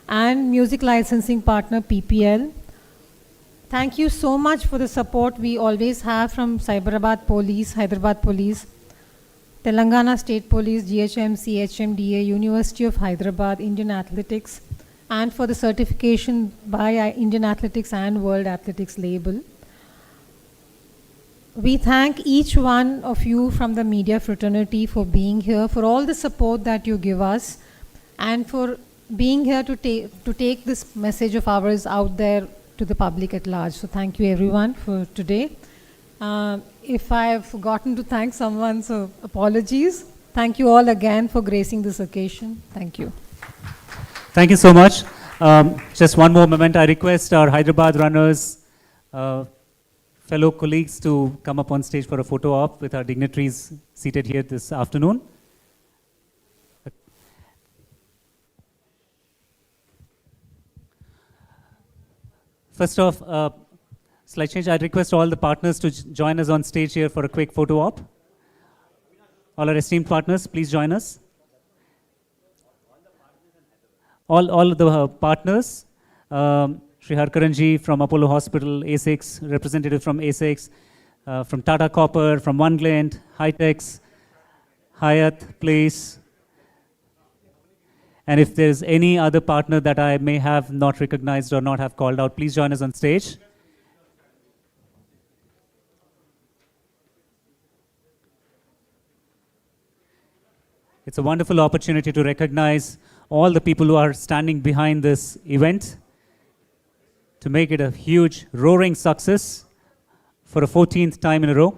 and music licensing partner, PPL. Thank you so much for the support we always have from Cyberabad Police, Hyderabad Police, Telangana State Police, GHMC, HMDA, University of Hyderabad, Indian Athletics, and for the certification by Indian Athletics and World Athletics label. we thank each one of you from the media fraternity for being here, for all the support that you give us, and for being here to take this message of ours out there to the public at large. So thank you everyone for today. If I have forgotten to thank someone, so apologies. Thank you all again for gracing this occasion. Thank you. Thank you so much. Just one more moment. I request our Hyderabad runners, fellow colleagues to come up on stage for a photo op with our dignitaries seated here this afternoon. First off, slight change. I request all the partners to join us on stage here for a quick photo op. All our esteemed partners, please join us. All the partners, Sri Harkaranji from Apollo Hospital, A6, representative from A6, from Tata Copper, from One Glen, Hightex, Hyatt Place. And if there's any other partner that I may have not recognized or not have called out, please join us on stage. It's a wonderful opportunity to recognize all the people who are standing behind this event to make it a huge, roaring success for a 14th time in a row.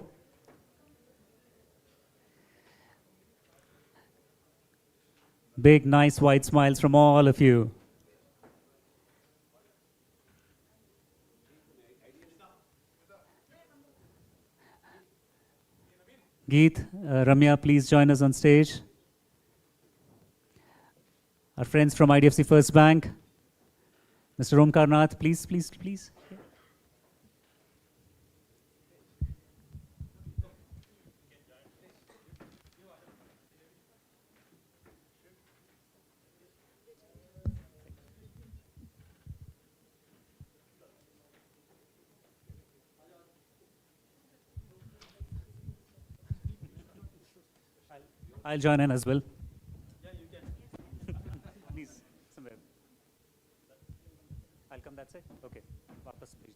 Big, nice, wide smiles from all of you. Geet, Ramya, please join us on stage. Our friends from IDFC First Bank. Mr. Omkar Nath, please, please, please. I'll join in as well. Yeah, you can. Please, somewhere. I'll come that side. Okay. Vapas, please.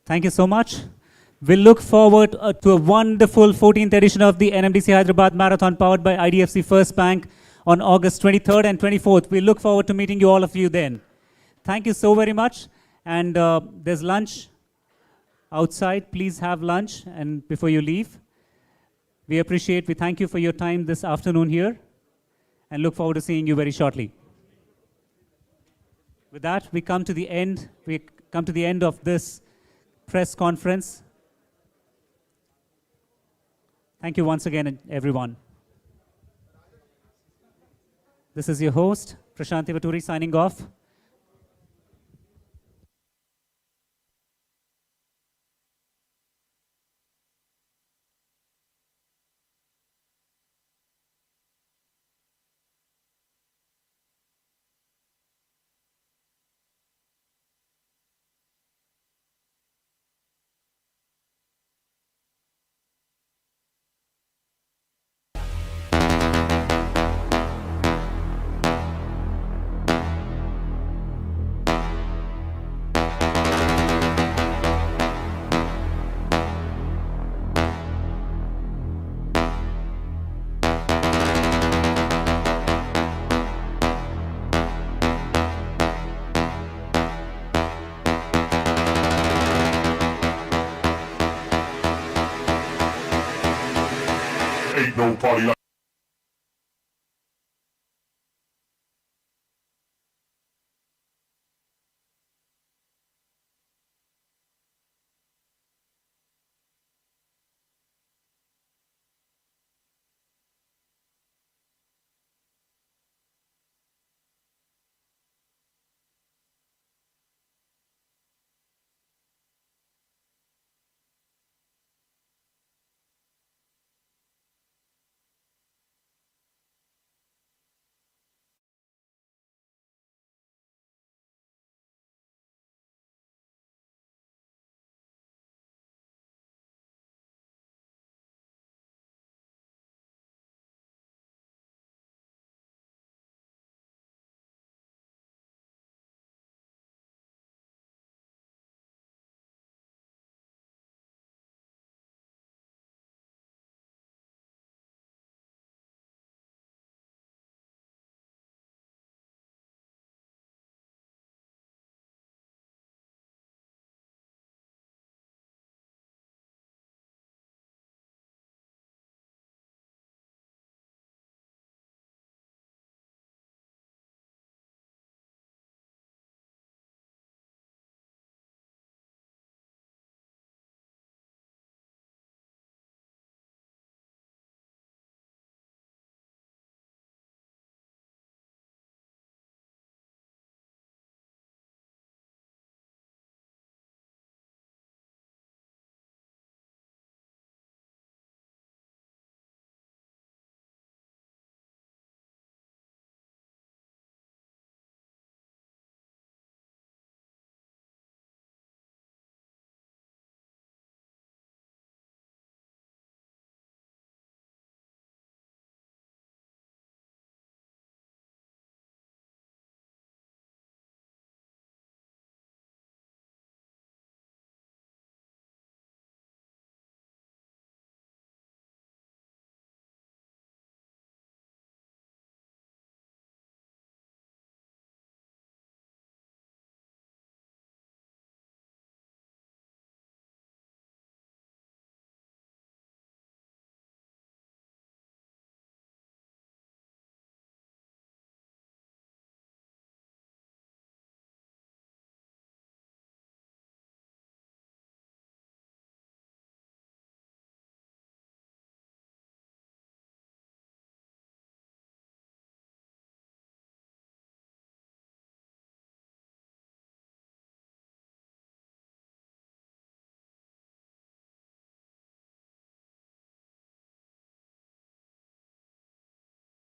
Thank you so much. We look forward to a wonderful 14th edition of the NMDC Hyderabad Marathon powered by IDFC First Bank on August 23rd and 24th. We look forward to meeting you, all of you then. Thank you so very much. And there's lunch outside. Please have lunch and before you leave. We thank you for your time this afternoon here and look forward to seeing you very shortly. With that, we come to the end of this press conference. Thank you once again, everyone. This is your host, Prashanthi Vaturi, signing off. Ain't no party like